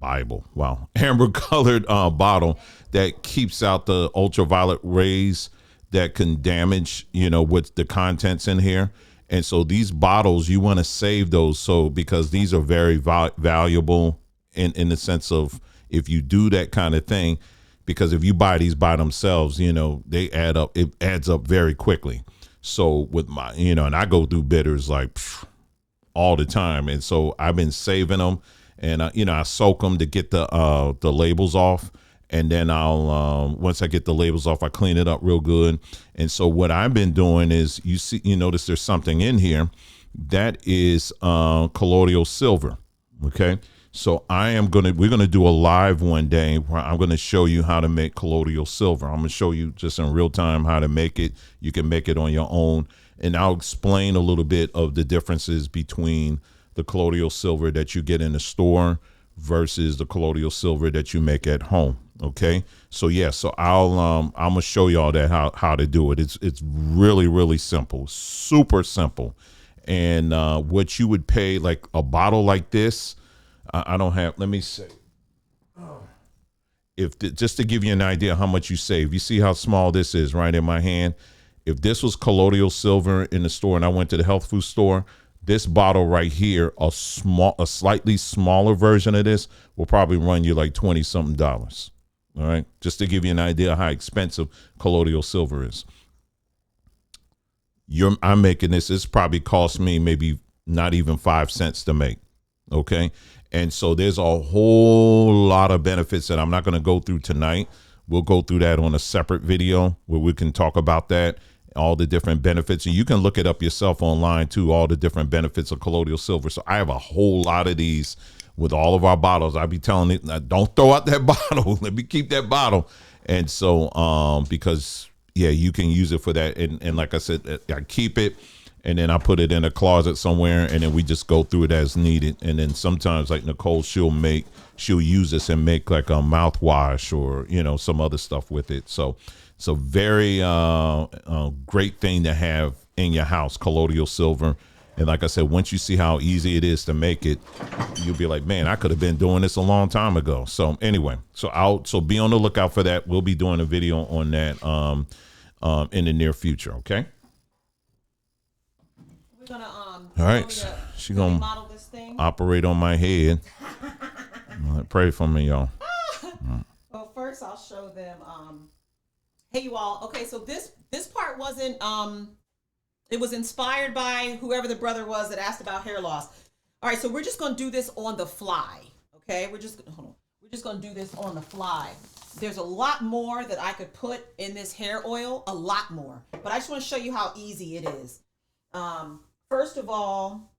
amber colored bottle that keeps out the ultraviolet rays that can damage, with the contents in here. And so these bottles, you want to save those. So because these are very valuable in the sense of if you do that kind of thing, because if you buy these by themselves, they add up. It adds up very quickly. So with my, and I go through bitters like all the time. And so I've been saving them, and I soak them to get the labels off. And then I'll, once I get the labels off, I clean it up real good. And so what I've been doing is, you notice there's something in here that is colloidal silver. Okay. So we're going to do a live one day where I'm going to show you how to make colloidal silver. I'm going to show you just in real time how to make it. You can make it on your own. And I'll explain a little bit of the differences between the colloidal silver that you get in the store versus the colloidal silver that you make at home. Okay. So so I'm going to show y'all that how to do it. It's really, really simple, super simple. And what you would pay like a bottle like this, I don't have, let me say, just to give you an idea how much you save. You see how small this is right in my hand. If this was colloidal silver in the store and I went to the health food store, this bottle right here, a slightly smaller version of this will probably run you like $20 something. All right. Just to give you an idea how expensive colloidal silver is. I'm making this. It's probably cost me maybe not even 5 cents to make. Okay. And so there's a whole lot of benefits that I'm not going to go through tonight. We'll go through that on a separate video where we can talk about that, all the different benefits. And you can look it up yourself online too, all the different benefits of colloidal silver. So I have a whole lot of these with all of our bottles. I be telling it, don't throw out that bottle. Let me keep that bottle. And so, because you can use it for that. And like I said, I keep it. And then I put it in a closet somewhere, and then we just go through it as needed. And then sometimes, like Nicole, she'll use this and make like a mouthwash or, some other stuff with it. So it's a very great thing to have in your house, colloidal silver. And like I said, once you see how easy it is to make it, you'll be like, man, I could have been doing this a long time ago. So anyway, so be on the lookout for that. We'll be doing a video on that in the near future. Okay. All right, she gonna model this thing. Operate on my head. Pray for me, y'all. Well, first I'll show them. Hey, you all. Okay, so this part wasn't. It was inspired by whoever the brother was that asked about hair loss. All right, so we're just gonna do this on the fly. Okay, we're just gonna do this on the fly. There's a lot more that I could put in this hair oil, a lot more. But I just want to show you how easy it is. First of all,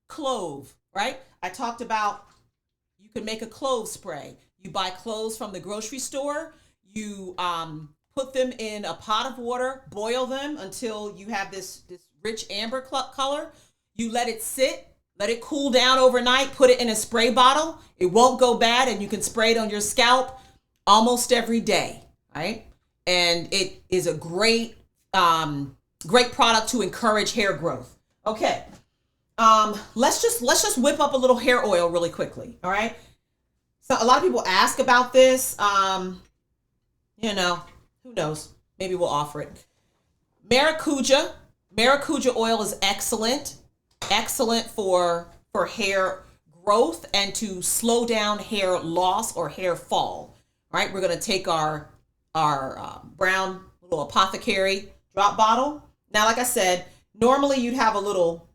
clove, right? I talked about you can make a clove spray. You buy cloves from the grocery store. You put them in a pot of water, boil them until you have this rich amber color. You let it sit, let it cool down overnight, put it in a spray bottle. It won't go bad, and you can spray it on your scalp almost every day, right? And it is a great product to encourage hair growth. Okay. Let's just whip up a little hair oil really quickly. All right. So a lot of people ask about this. Who knows? Maybe we'll offer it. Maracuja oil is excellent for hair growth and to slow down hair loss or hair fall. All right. We're going to take our brown little apothecary drop bottle. Now, like I said, normally you'd have a little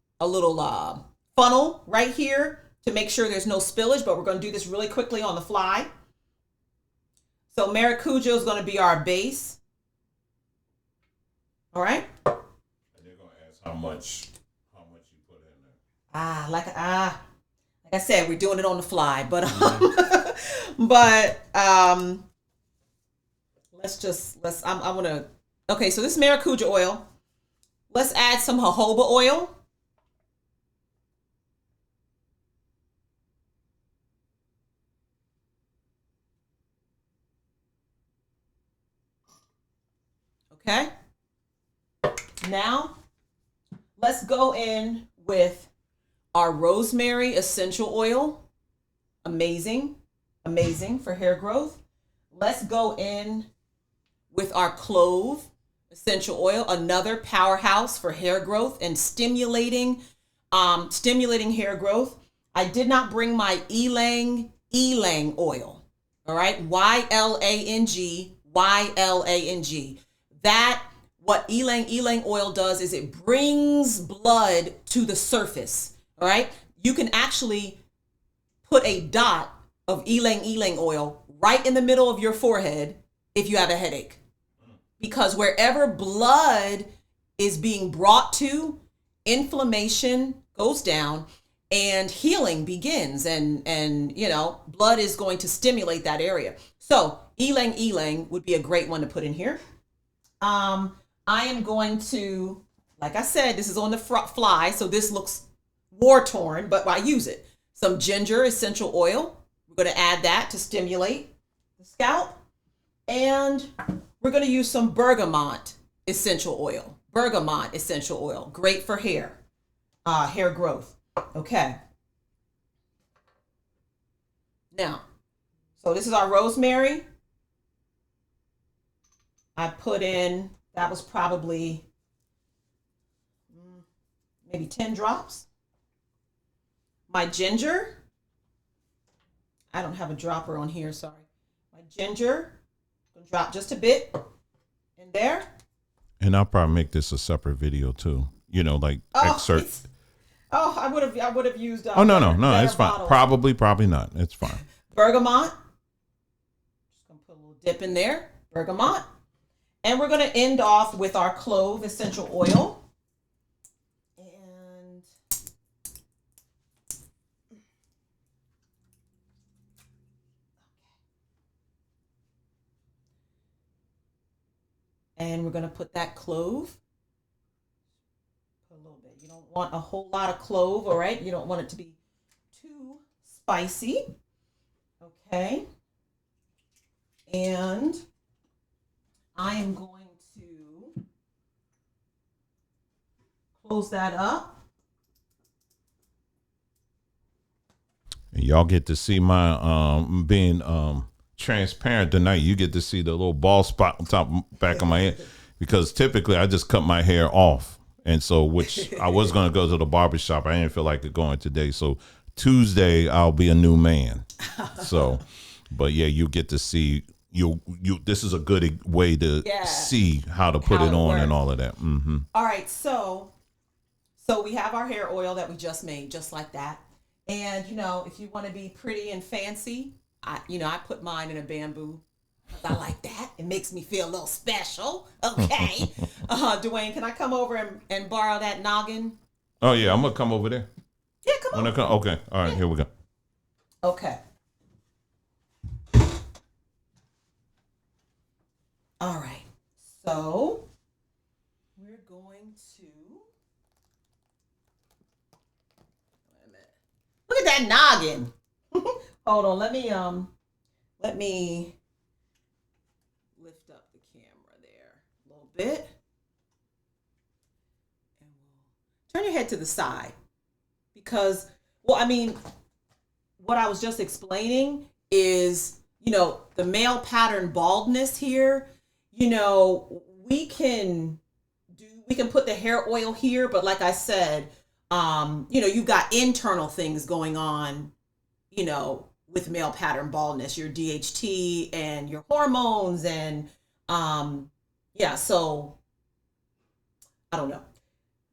funnel right here to make sure there's no spillage, but we're going to do this really quickly on the fly. So Maracuja is going to be our base. All right. And they're going to ask how much you put in there. Like I said, we're doing it on the fly, but I want to Okay, so this is maracuja oil. Let's add some jojoba oil. Okay. Now, let's go in with our rosemary essential oil. Amazing, amazing for hair growth. Let's go in with our clove essential oil, another powerhouse for hair growth and stimulating hair growth. I did not bring my ylang oil. All right, YLANG. That what ylang oil does is it brings blood to the surface. All right, you can actually put a dot of ylang oil right in the middle of your forehead if you have a headache. Because wherever blood is being brought to, inflammation goes down and healing begins, and you know, blood is going to stimulate that area. So ylang would be a great one to put in here. I am going to, like I said, this is on the fly, so this looks war torn, but I use it. Some ginger essential oil. We're going to add that to stimulate the scalp. And we're going to use some bergamot essential oil. Great for hair growth. Okay. Now, so this is our rosemary. I put in, that was probably maybe 10 drops. My ginger. I don't have a dropper on here, sorry. My ginger. Drop just a bit in there. And I'll probably make this a separate video too. You know, like excerpt. I would have used. No, it's fine. Bottles. Probably not. It's fine. Bergamot. Just gonna put a little dip in there. Bergamot, and we're gonna end off with our clove essential oil. And we're going to put that clove. Put a little bit. You don't want a whole lot of clove, all right? You don't want it to be too spicy. Okay. And I am going to close that up. And y'all get to see my being transparent tonight. You get to see the little bald spot on top back of my head, because typically I just cut my hair off, and so which I was going to go to the barbershop. I didn't feel like going today, so Tuesday I'll be a new man. So but yeah, you get to see you this is a good way to see how to put it on works. And all of that. All right, so we have our hair oil that we just made, just like that. And you know, if you want to be pretty and fancy, I put mine in a bamboo because I like that. It makes me feel a little special. Okay. Dwayne, can I come over and borrow that noggin? Oh, yeah. I'm going to come over there. Yeah, come on. Okay. All right. Here we go. Okay. All right. So we're going to. Wait a minute. Look at that noggin. Hold on, let me lift up the camera there a little bit. And we'll turn your head to the side, because, well, I mean, what I was just explaining is, you know, the male pattern baldness here, you know, we can put the hair oil here, but like I said, you know, you've got internal things going on, you know, with male pattern baldness, your DHT and your hormones, and so I don't know.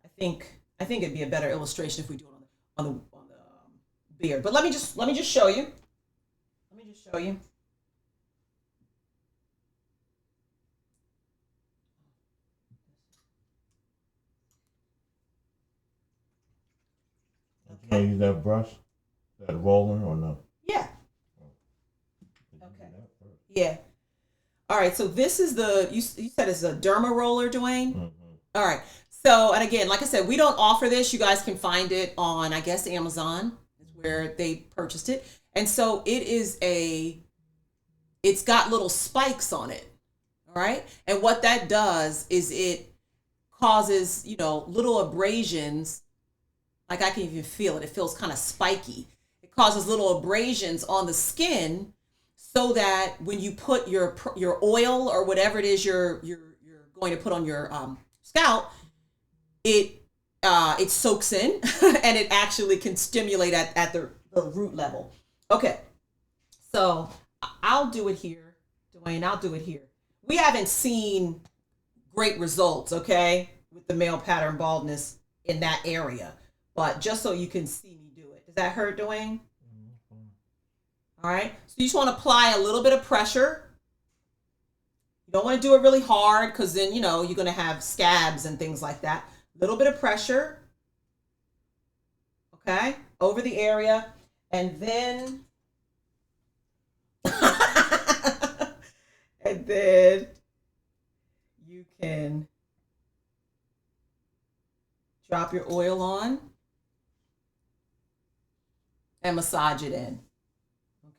I think it'd be a better illustration if we do it on the beard. But let me just show you. Can I use that brush, that roller, or no? Yeah. Okay. Yeah. All right, so this is you said it's a derma roller, Dwayne? Mm-hmm. All right. So, and again, like I said, we don't offer this. You guys can find it on, I guess, Amazon is where they purchased it. And so it's got little spikes on it. All right. And what that does is it causes, little abrasions. Like I can even feel it. It feels kind of spiky. It causes little abrasions on the skin so that when you put your oil or whatever it is you're going to put on your scalp, it soaks in and it actually can stimulate at the root level. Okay, so I'll do it here, Dwayne. I'll do it here. We haven't seen great results, okay, with the male pattern baldness in that area, but just so you can see me do it. Does that hurt, Dwayne? All right. So you just want to apply a little bit of pressure. You don't want to do it really hard because then, you're going to have scabs and things like that. A little bit of pressure. Okay. Over the area. And then, you can drop your oil on and massage it in.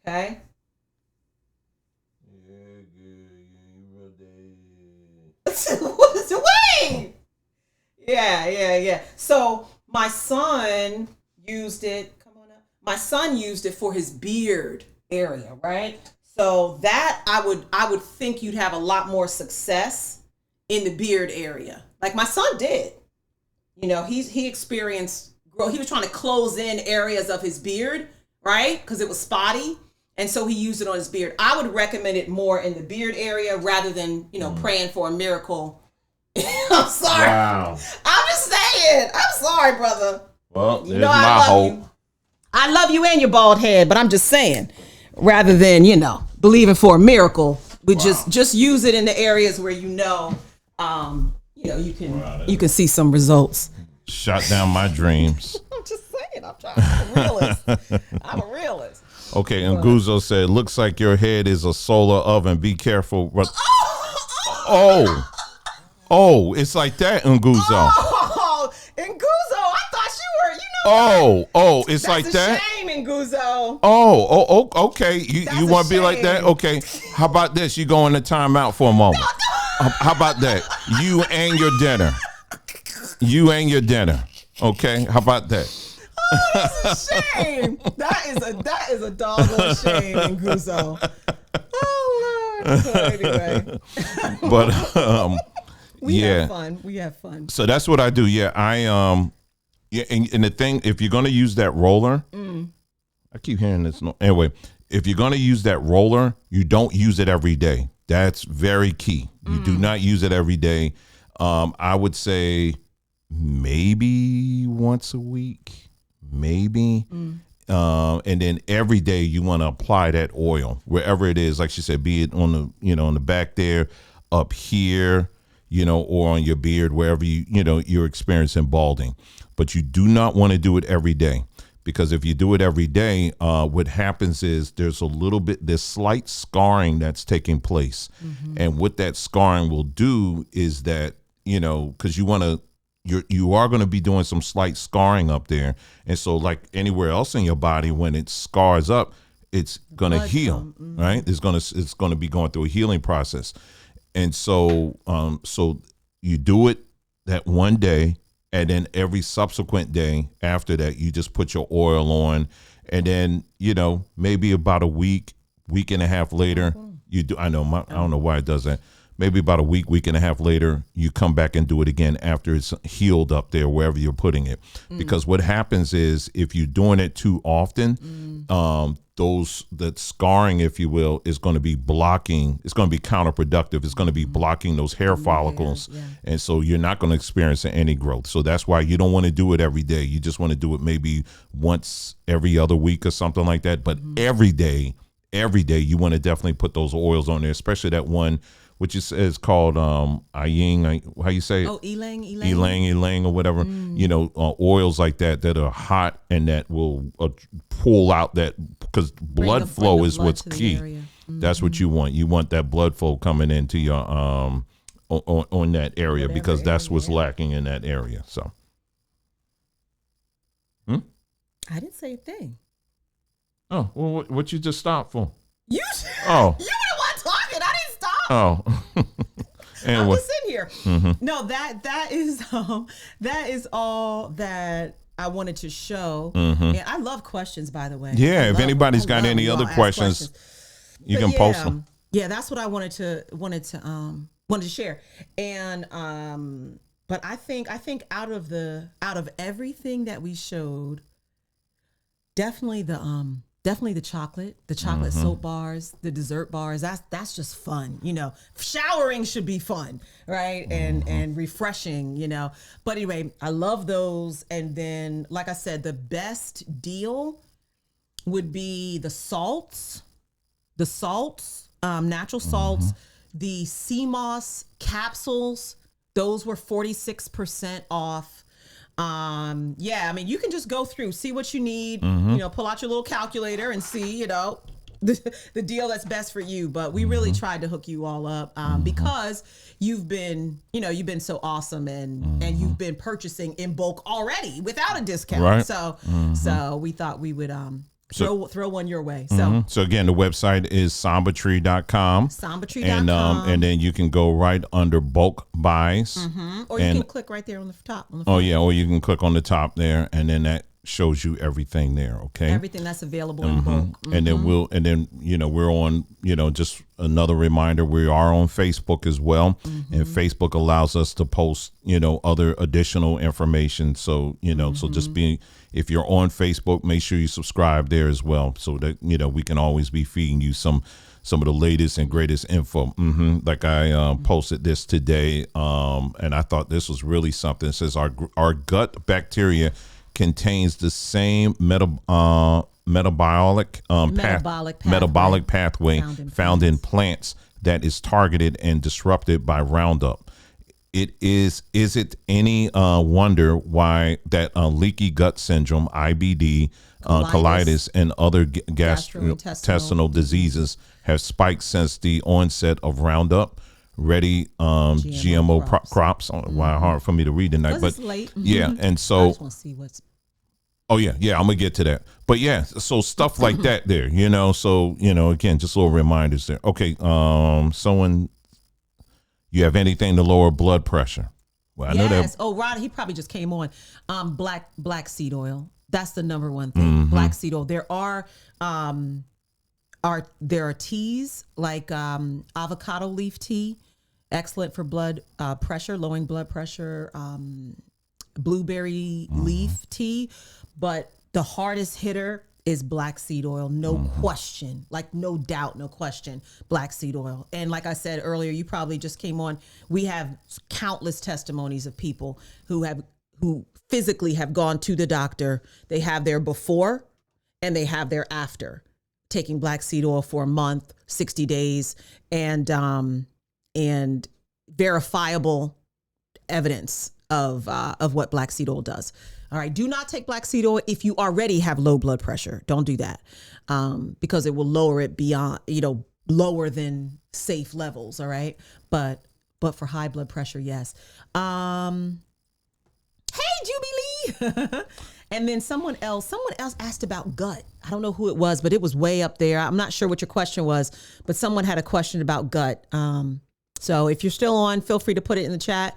Okay. Wait. Yeah. So my son used it. Come on up. My son used it for his beard area, right? So that I would think you'd have a lot more success in the beard area. Like my son did. He experienced growth. He was trying to close in areas of his beard, right? Because it was spotty. And so he used it on his beard. I would recommend it more in the beard area rather than, praying for a miracle. I'm sorry. Wow. I'm just saying. I'm sorry, brother. Well, there's my hope. I love you and your bald head, but I'm just saying, rather than, believing for a miracle, we just use it in the areas where you can see some results. Shut down my dreams. I'm just saying. I'm a realist. Okay, and Nguzo said, looks like your head is a solar oven. Be careful. Oh, it's like that, Nguzo. Oh, Nguzo, I thought you were, it's like that? Shame, Nguzo. Oh, okay. You want to be like that? Okay. How about this? You go in the timeout for a moment. No. How about that? You and your dinner. Okay, how about that? Oh, that's a shame. That is a doggone shame, Nguzo. Oh Lord. So anyway. But we have fun. So that's what I do. Yeah, and the thing, if you're gonna use that roller, I keep hearing this. Anyway, if you're gonna use that roller, you don't use it every day. That's very key. You do not use it every day. I would say maybe once a week. Maybe. And then every day you want to apply that oil wherever it is, like she said, be it on the on the back there, up here, or on your beard, wherever you're experiencing balding. But you do not want to do it every day, because if you do it every day, what happens is there's slight scarring that's taking place. And what that scarring will do is that, because you are going to be doing some slight scarring up there. And so like anywhere else in your body, when it scars up, it's going to heal, right? It's going to be going through a healing process. And so, so you do it that one day, and then every subsequent day after that, you just put your oil on, and then, maybe about a week and a half later, you do. I don't know why it does that. Maybe about a week and a half later, you come back and do it again after it's healed up there, wherever you're putting it. Because what happens is if you're doing it too often, that scarring, if you will, is going to be blocking. It's going to be counterproductive. It's going to be blocking those hair follicles. Yeah. And so you're not going to experience any growth. So that's why you don't want to do it every day. You just want to do it maybe once every other week or something like that. But every day, you want to definitely put those oils on there, especially that one, which is called Aying, how you say it? Oh, Ylang or whatever. Oils like that are hot and that will pull out that, because blood flow is what's key. That's what you want. You want that blood flow coming into your on that area, because that's what's lacking in that area. So, I didn't say a thing. Oh, well, what you just stopped for? You Oh. You were the one talking. I didn't stop. Oh. I'm just sitting here. No, that is all that I wanted to show. And I love questions, by the way. Yeah, if anybody's got any other questions, you can post them. Yeah, that's what I wanted to share. And but I think out of everything that we showed, definitely the chocolate soap bars, the dessert bars. That's just fun, you know. Showering should be fun, right? And refreshing, you know. But anyway, I love those. And then, like I said, the best deal would be the salts, natural salts, the sea moss capsules. Those were 46% off. Yeah, I mean, you can just go through, see what you need, you know, pull out your little calculator and see, you know, the deal that's best for you. But we really tried to hook you all up because you've been so awesome, and you've been purchasing in bulk already without a discount. Right. So we thought we would throw one your way. So again, the website is sambatree.com. Sambatree.com. And then you can go right under bulk buys. Or you can click right there on the top. Or you can click on the top there, and then that shows you everything there. Okay. Everything that's available in bulk. And then we're on, just another reminder, we are on Facebook as well. And Facebook allows us to post, other additional information. So, so just if you're on Facebook, make sure you subscribe there as well, so that, we can always be feeding you some of the latest and greatest info. Like I posted this today, and I thought this was really something. It says our gut bacteria contains the same metabolic pathway found in plants that is targeted and disrupted by Roundup. Is it any wonder why that leaky gut syndrome, IBD, colitis, and other gastrointestinal diseases have spiked since the onset of Roundup Ready GMO crops? Why hard for me to read tonight, but it's late. Yeah, and so I just want to see what's. Oh yeah, I'm gonna get to that. But yeah, so stuff like that there, So again, just little reminders there. Okay, someone. You have anything to lower blood pressure? Well, I know that. Oh, Rod, he probably just came on. Black seed oil. That's the number one thing. Black seed oil. There are teas like avocado leaf tea, excellent for blood pressure, lowering blood pressure. Blueberry leaf tea, but the hardest hitter is black seed oil, no question, like no doubt, no question, black seed oil. And like I said earlier, you probably just came on, we have countless testimonies of people who physically have gone to the doctor. They have their before and they have their after taking black seed oil for a month, 60 days, and verifiable evidence of what black seed oil does. All right. Do not take black seed oil if you already have low blood pressure. Don't do that because it will lower it beyond, lower than safe levels. All right. But for high blood pressure, yes. Hey, Jubilee. And then someone else asked about gut. I don't know who it was, but it was way up there. I'm not sure what your question was, but someone had a question about gut. So if you're still on, feel free to put it in the chat.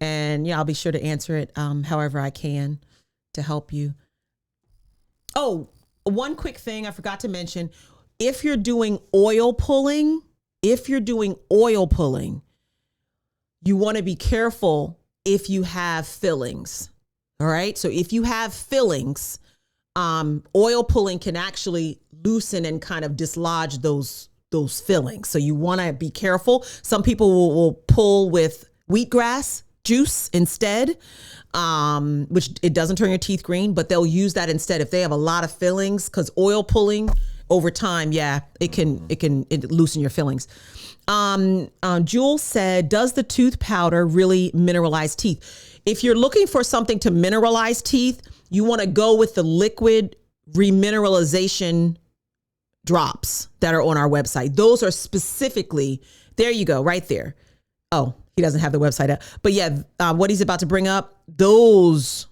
And I'll be sure to answer it however I can to help you. Oh, one quick thing I forgot to mention. If you're doing oil pulling, you want to be careful if you have fillings. All right. So if you have fillings, oil pulling can actually loosen and kind of dislodge those fillings. So you want to be careful. Some people will pull with wheatgrass juice instead, which it doesn't turn your teeth green, but they'll use that instead if they have a lot of fillings, because oil pulling over time, it can loosen your fillings. Jules said, does the tooth powder really mineralize teeth? If you're looking for something to mineralize teeth, you want to go with the liquid remineralization drops that are on our website. Those are specifically, there you go, right there. Oh, he doesn't have the website up. But yeah, what he's about to bring up, those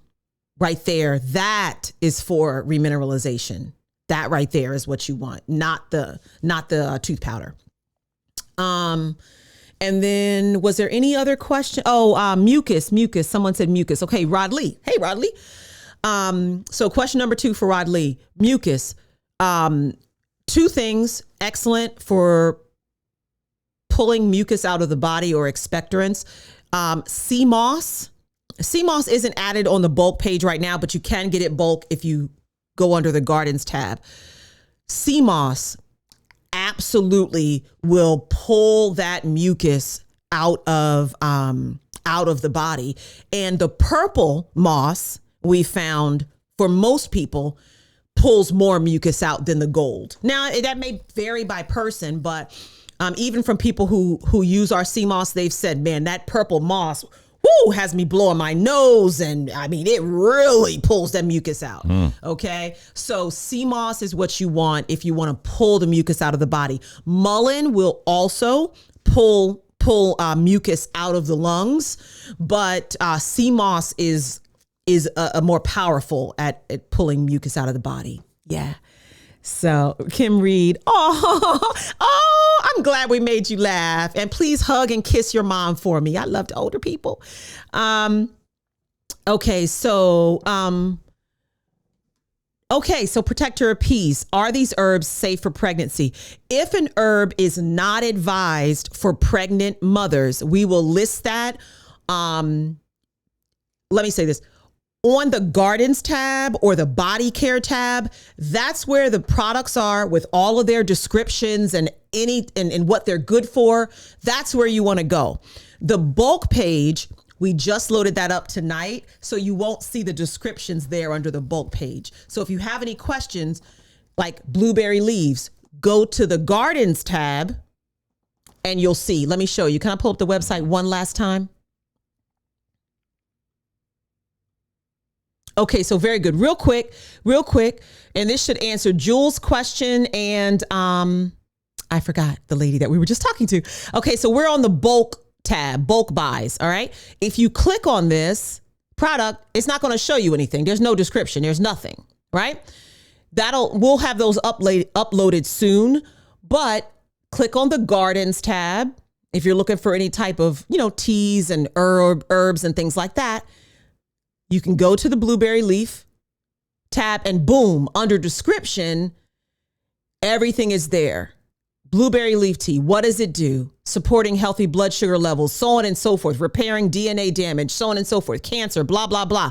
right there, that is for remineralization. That right there is what you want, not the tooth powder. And then was there any other question? Oh, mucus. Someone said mucus. Okay, Rod Lee. Hey, Rod Lee. So question number 2 for Rod Lee, mucus. 2 things, excellent for pulling mucus out of the body or expectorants. Sea moss. Sea moss isn't added on the bulk page right now, but you can get it bulk if you go under the gardens tab. Sea moss absolutely will pull that mucus out of the body. And the purple moss, we found, for most people, pulls more mucus out than the gold. Now, that may vary by person, but even from people who use our sea moss, they've said, man, that purple moss, has me blowing my nose. And I mean, it really pulls that mucus out. Okay. So sea moss is what you want if you want to pull the mucus out of the body. Mullein will also pull mucus out of the lungs, but sea moss is a more powerful at pulling mucus out of the body. Yeah. So Kim Reed, I'm glad we made you laugh. And please hug and kiss your mom for me. I love older people. Okay, so Protector of Peace. Are these herbs safe for pregnancy? If an herb is not advised for pregnant mothers, we will list that. Let me say this. On the gardens tab or the body care tab, that's where the products are with all of their descriptions and what they're good for. That's where you want to go. The bulk page, we just loaded that up tonight, so you won't see the descriptions there under the bulk page. So if you have any questions like blueberry leaves, go to the gardens tab and you'll see. Let me show you. Can I pull up the website one last time? Okay, so very good. Real quick. And this should answer Jules' question. And I forgot the lady that we were just talking to. Okay, so we're on the bulk tab, bulk buys. All right. If you click on this product, it's not going to show you anything. There's no description. There's nothing. Right. We'll have those uploaded soon. But click on the gardens tab if you're looking for any type of, teas and herbs and things like that. You can go to the blueberry leaf tab and boom, under description, everything is there. Blueberry leaf tea, what does it do? Supporting healthy blood sugar levels, so on and so forth, repairing DNA damage, so on and so forth, cancer, blah, blah, blah.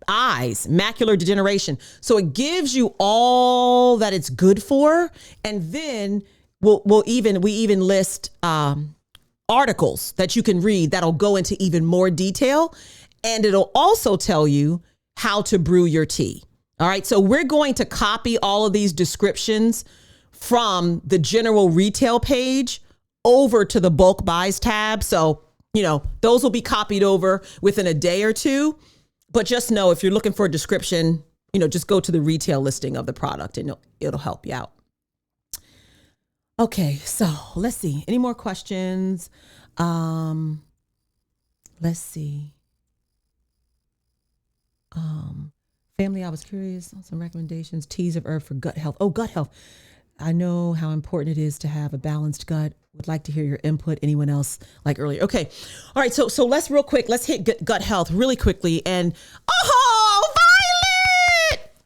Eyes, macular degeneration. So it gives you all that it's good for. And then we even list articles that you can read that'll go into even more detail. And it'll also tell you how to brew your tea. All right. So we're going to copy all of these descriptions from the general retail page over to the bulk buys tab. So, those will be copied over within a day or two. But just know if you're looking for a description, just go to the retail listing of the product and it'll help you out. Okay. So let's see. Any more questions? Let's see. Family, I was curious on some recommendations. Teas of herb for gut health. Oh, gut health. I know how important it is to have a balanced gut. Would like to hear your input. Anyone else like earlier? Okay. All right. So let's hit gut health really quickly. And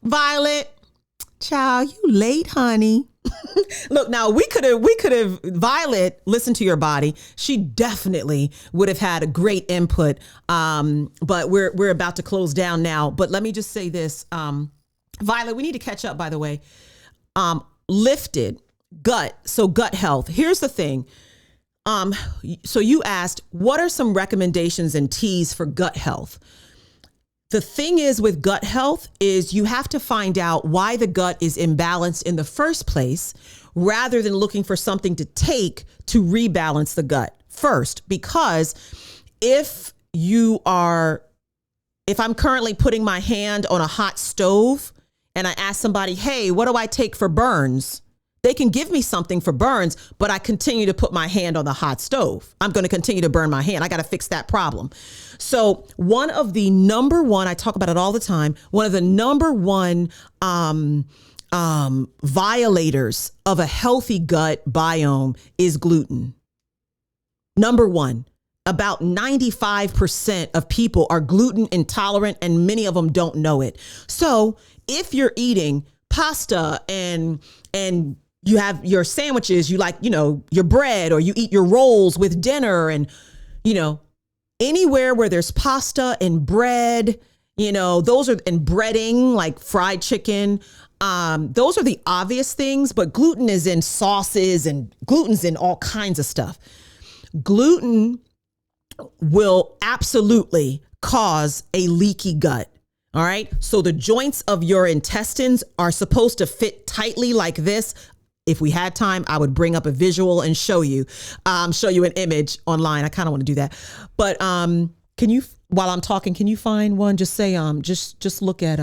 Violet, child, you late, honey. Look, now we could have Violet listened to your body. She definitely would have had a great input. But we're about to close down now. But let me just say this, Violet, we need to catch up, by the way. Lifted gut. So gut health. Here's the thing. So you asked, what are some recommendations and teas for gut health? The thing is with gut health is you have to find out why the gut is imbalanced in the first place, rather than looking for something to take to rebalance the gut first. Because if I'm currently putting my hand on a hot stove and I ask somebody, hey, what do I take for burns? They can give me something for burns, but I continue to put my hand on the hot stove. I'm going to continue to burn my hand. I got to fix that problem. So one of the number one, I talk about it all the time, one of the number one violators of a healthy gut biome is gluten. Number one. About 95% of people are gluten intolerant, and many of them don't know it. So if you're eating pasta and you have your sandwiches, you like, your bread, or you eat your rolls with dinner, and, anywhere where there's pasta and bread, those are, and breading like fried chicken. Those are the obvious things, but gluten is in sauces and gluten's in all kinds of stuff. Gluten will absolutely cause a leaky gut. All right. So the joints of your intestines are supposed to fit tightly like this. If we had time, I would bring up a visual and show you an image online. I kind of want to do that. But can you, while I'm talking, can you find one? Just say, just look at,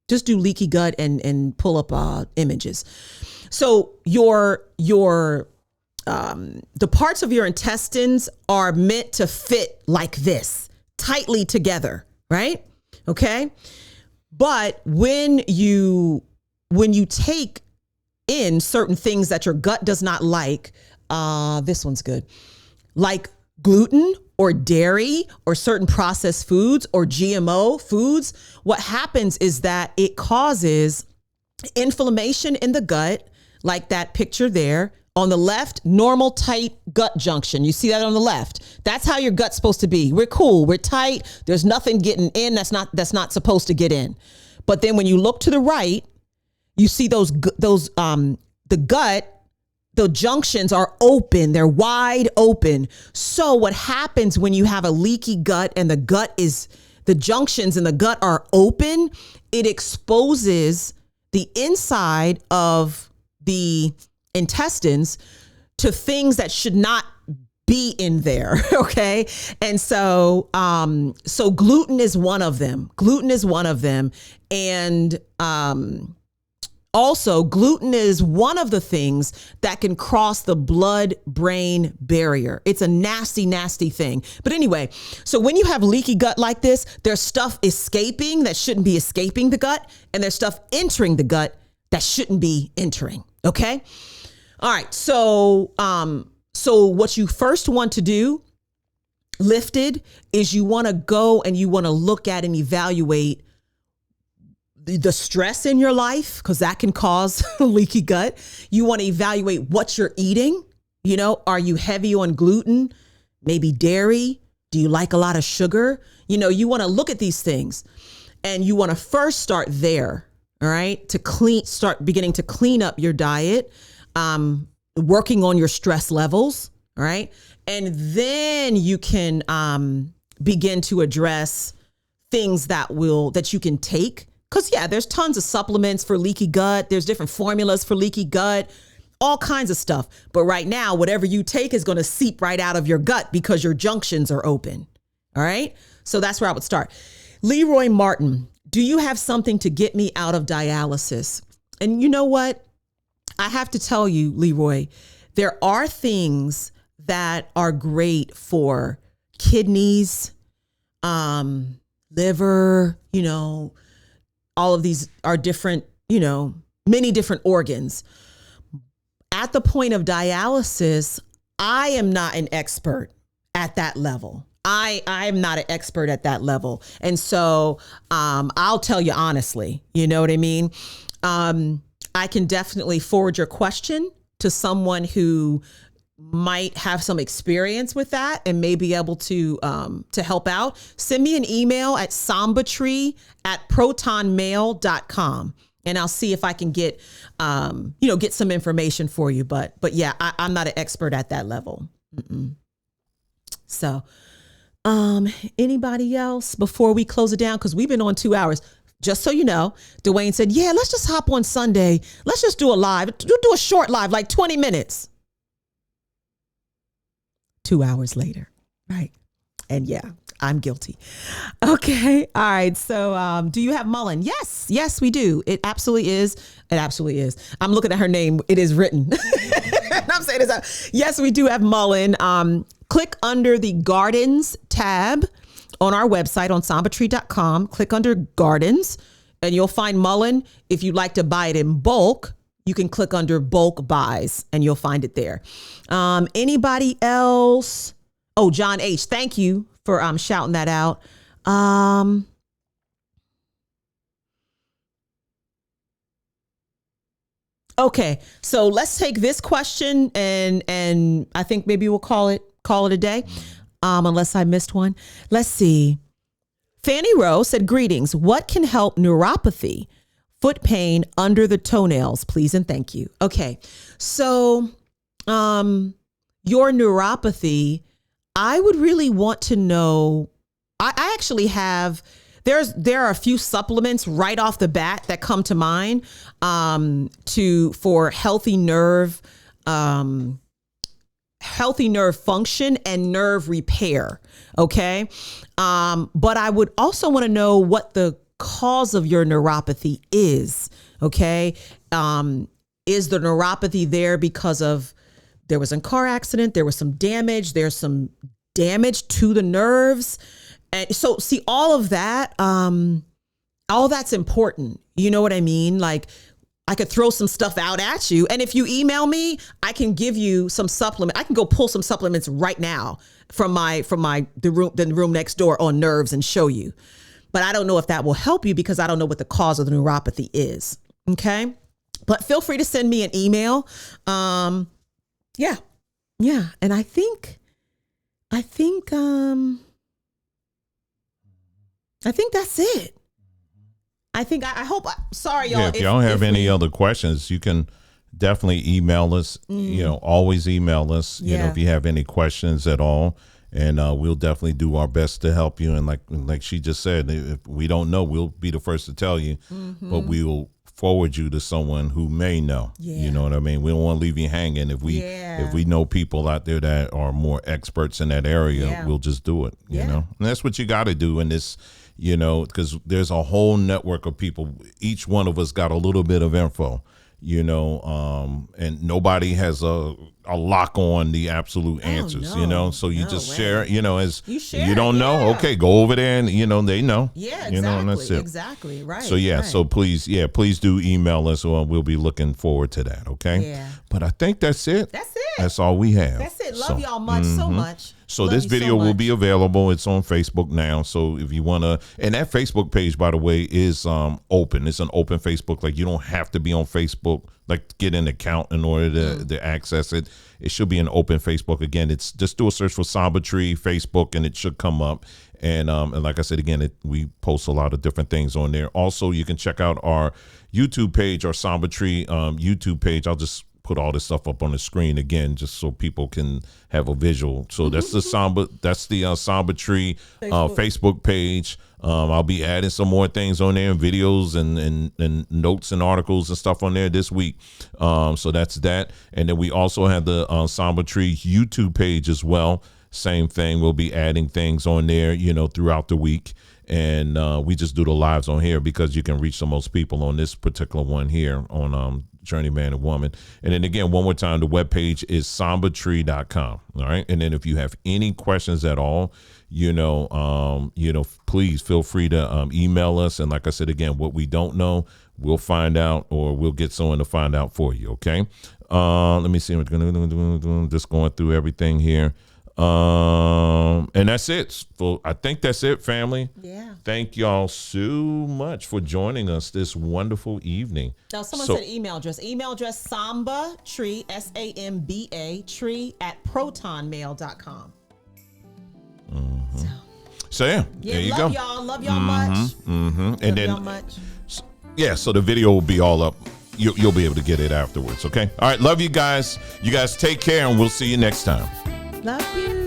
just do leaky gut and pull up images. So the parts of your intestines are meant to fit like this, tightly together, right? Okay. But when you take in certain things that your gut does not like, this one's good, like gluten or dairy or certain processed foods or GMO foods, what happens is that it causes inflammation in the gut, like that picture there. On the left, normal, tight gut junction. You see that on the left? That's how your gut's supposed to be. We're cool. We're tight. There's nothing getting in that's not supposed to get in. But then when you look to the right, you see the gut, the junctions are open. They're wide open. So what happens when you have a leaky gut and the junctions in the gut are open, it exposes the inside of the intestines to things that should not be in there. Okay. And so gluten is one of them. And also gluten is one of the things that can cross the blood-brain barrier. It's a nasty, nasty thing. But anyway, so when you have leaky gut like this, there's stuff escaping that shouldn't be escaping the gut, and there's stuff entering the gut that shouldn't be entering. Okay. All right. So what you first want to do, lifted, is you want to go and you want to look at and evaluate the stress in your life, because that can cause leaky gut. You want to evaluate what you're eating. Are you heavy on gluten? Maybe dairy? Do you like a lot of sugar? You want to look at these things, and you want to first start there. All right. Start beginning to clean up your diet. Working on your stress levels, all right? And then you can begin to address things that you can take. Because, there's tons of supplements for leaky gut. There's different formulas for leaky gut, all kinds of stuff. But right now, whatever you take is going to seep right out of your gut because your junctions are open, all right? So that's where I would start. Leroy Martin, do you have something to get me out of dialysis? And you know what? I have to tell you, Leroy, there are things that are great for kidneys, liver, all of these are different, many different organs. At the point of dialysis, I am not an expert at that level. I am not an expert at that level. And so I'll tell you honestly, you know what I mean? I can definitely forward your question to someone who might have some experience with that and may be able to help out. Send me an email at sambatree@protonmail.com, and I'll see if I can get some information for you. But yeah, I'm not an expert at that level. Mm-mm. So, anybody else before we close it down? Because we've been on 2 hours. Just so you know, Dwayne said, yeah, let's just hop on Sunday. Let's just do a live, do a short live, like 20 minutes. 2 hours later. Right. And yeah, I'm guilty. Okay. All right. So do you have Mullen? Yes. Yes, we do. It absolutely is. It absolutely is. I'm looking at her name. It is written. I'm saying this out. Yes, we do have Mullen. Click under the Gardens tab on our website on sambatree.com. Click under Gardens and you'll find Mullen. If you'd like to buy it in bulk, you can click under bulk buys and you'll find it there. Anybody else? Oh, John H. Thank you for shouting that out. Okay, so let's take this question and I think maybe we'll call it a day. Unless I missed one. Let's see. Fanny Rowe said, greetings. What can help neuropathy? Foot pain under the toenails, please and thank you. Okay, so your neuropathy, I would really want to know. I actually have. There are a few supplements right off the bat that come to mind for healthy nerve function and nerve repair. Okay, but I would also want to know what the cause of your neuropathy is. Okay, is the neuropathy there because of there was a car accident, there was some damage, there's some damage to the nerves. And so see all of that, all that's important. You know what I mean? Like I could throw some stuff out at you. And if you email me, I can give you some supplement. I can go pull some supplements right now from the room next door on nerves and show you. But I don't know if that will help you because I don't know what the cause of the neuropathy is. Okay. But feel free to send me an email. Yeah. And I think that's it. I hope, sorry, y'all. Yeah, if y'all have any other questions, you can definitely email us, always email us, if you have any questions at all. And we'll definitely do our best to help you. And like she just said, if we don't know, we'll be the first to tell you, but we will forward you to someone who may know. You know what I mean? We don't want to leave you hanging. If we know people out there that are more experts in that area, we'll just do it, you know? And that's what you got to do in this, because there's a whole network of people. Each one of us got a little bit of info, and nobody has a lock on the absolute answers, so you just share, as you don't know. Okay, go over there and, they know. Yeah, exactly. And that's it. Exactly. Right. So, right. So please do email us or we'll be looking forward to that. Okay. Yeah. But I think that's it. That's it. That's all we have. That's it. Love y'all much, so much. So this video will be available. It's on Facebook now. So if you want to, and that Facebook page, by the way, is open. It's an open Facebook. Like you don't have to be on Facebook, like get an account in order to access it. It should be an open Facebook. Again, it's just do a search for Samba Tree Facebook and it should come up. And like I said, again, we post a lot of different things on there. Also, you can check out our YouTube page, our Samba Tree YouTube page. I'll just put all this stuff up on the screen again, just so people can have a visual. So that's the Samba Tree Facebook page. I'll be adding some more things on there, videos and notes and articles and stuff on there this week. So that's that. And then we also have the Samba Tree YouTube page as well. Same thing. We'll be adding things on there, throughout the week. And we just do the lives on here because you can reach the most people on this particular one here on Journey Man and Woman. And then again, one more time, the webpage is sambatree.com. All right. And then if you have any questions at all, please feel free to email us. And like I said, again, what we don't know, we'll find out or we'll get someone to find out for you. Okay. Let me see. I'm just going through everything here. And that's it. I think that's it, family. Yeah. Thank y'all so much for joining us this wonderful evening. Now, someone said email address. Email address Samba Tree, SAMBA Tree @protonmail.com. So yeah, there you go. Love y'all much. And then, so the video will be all up. You'll be able to get it afterwards. Okay. All right. Love you guys. You guys take care, and we'll see you next time. Love you.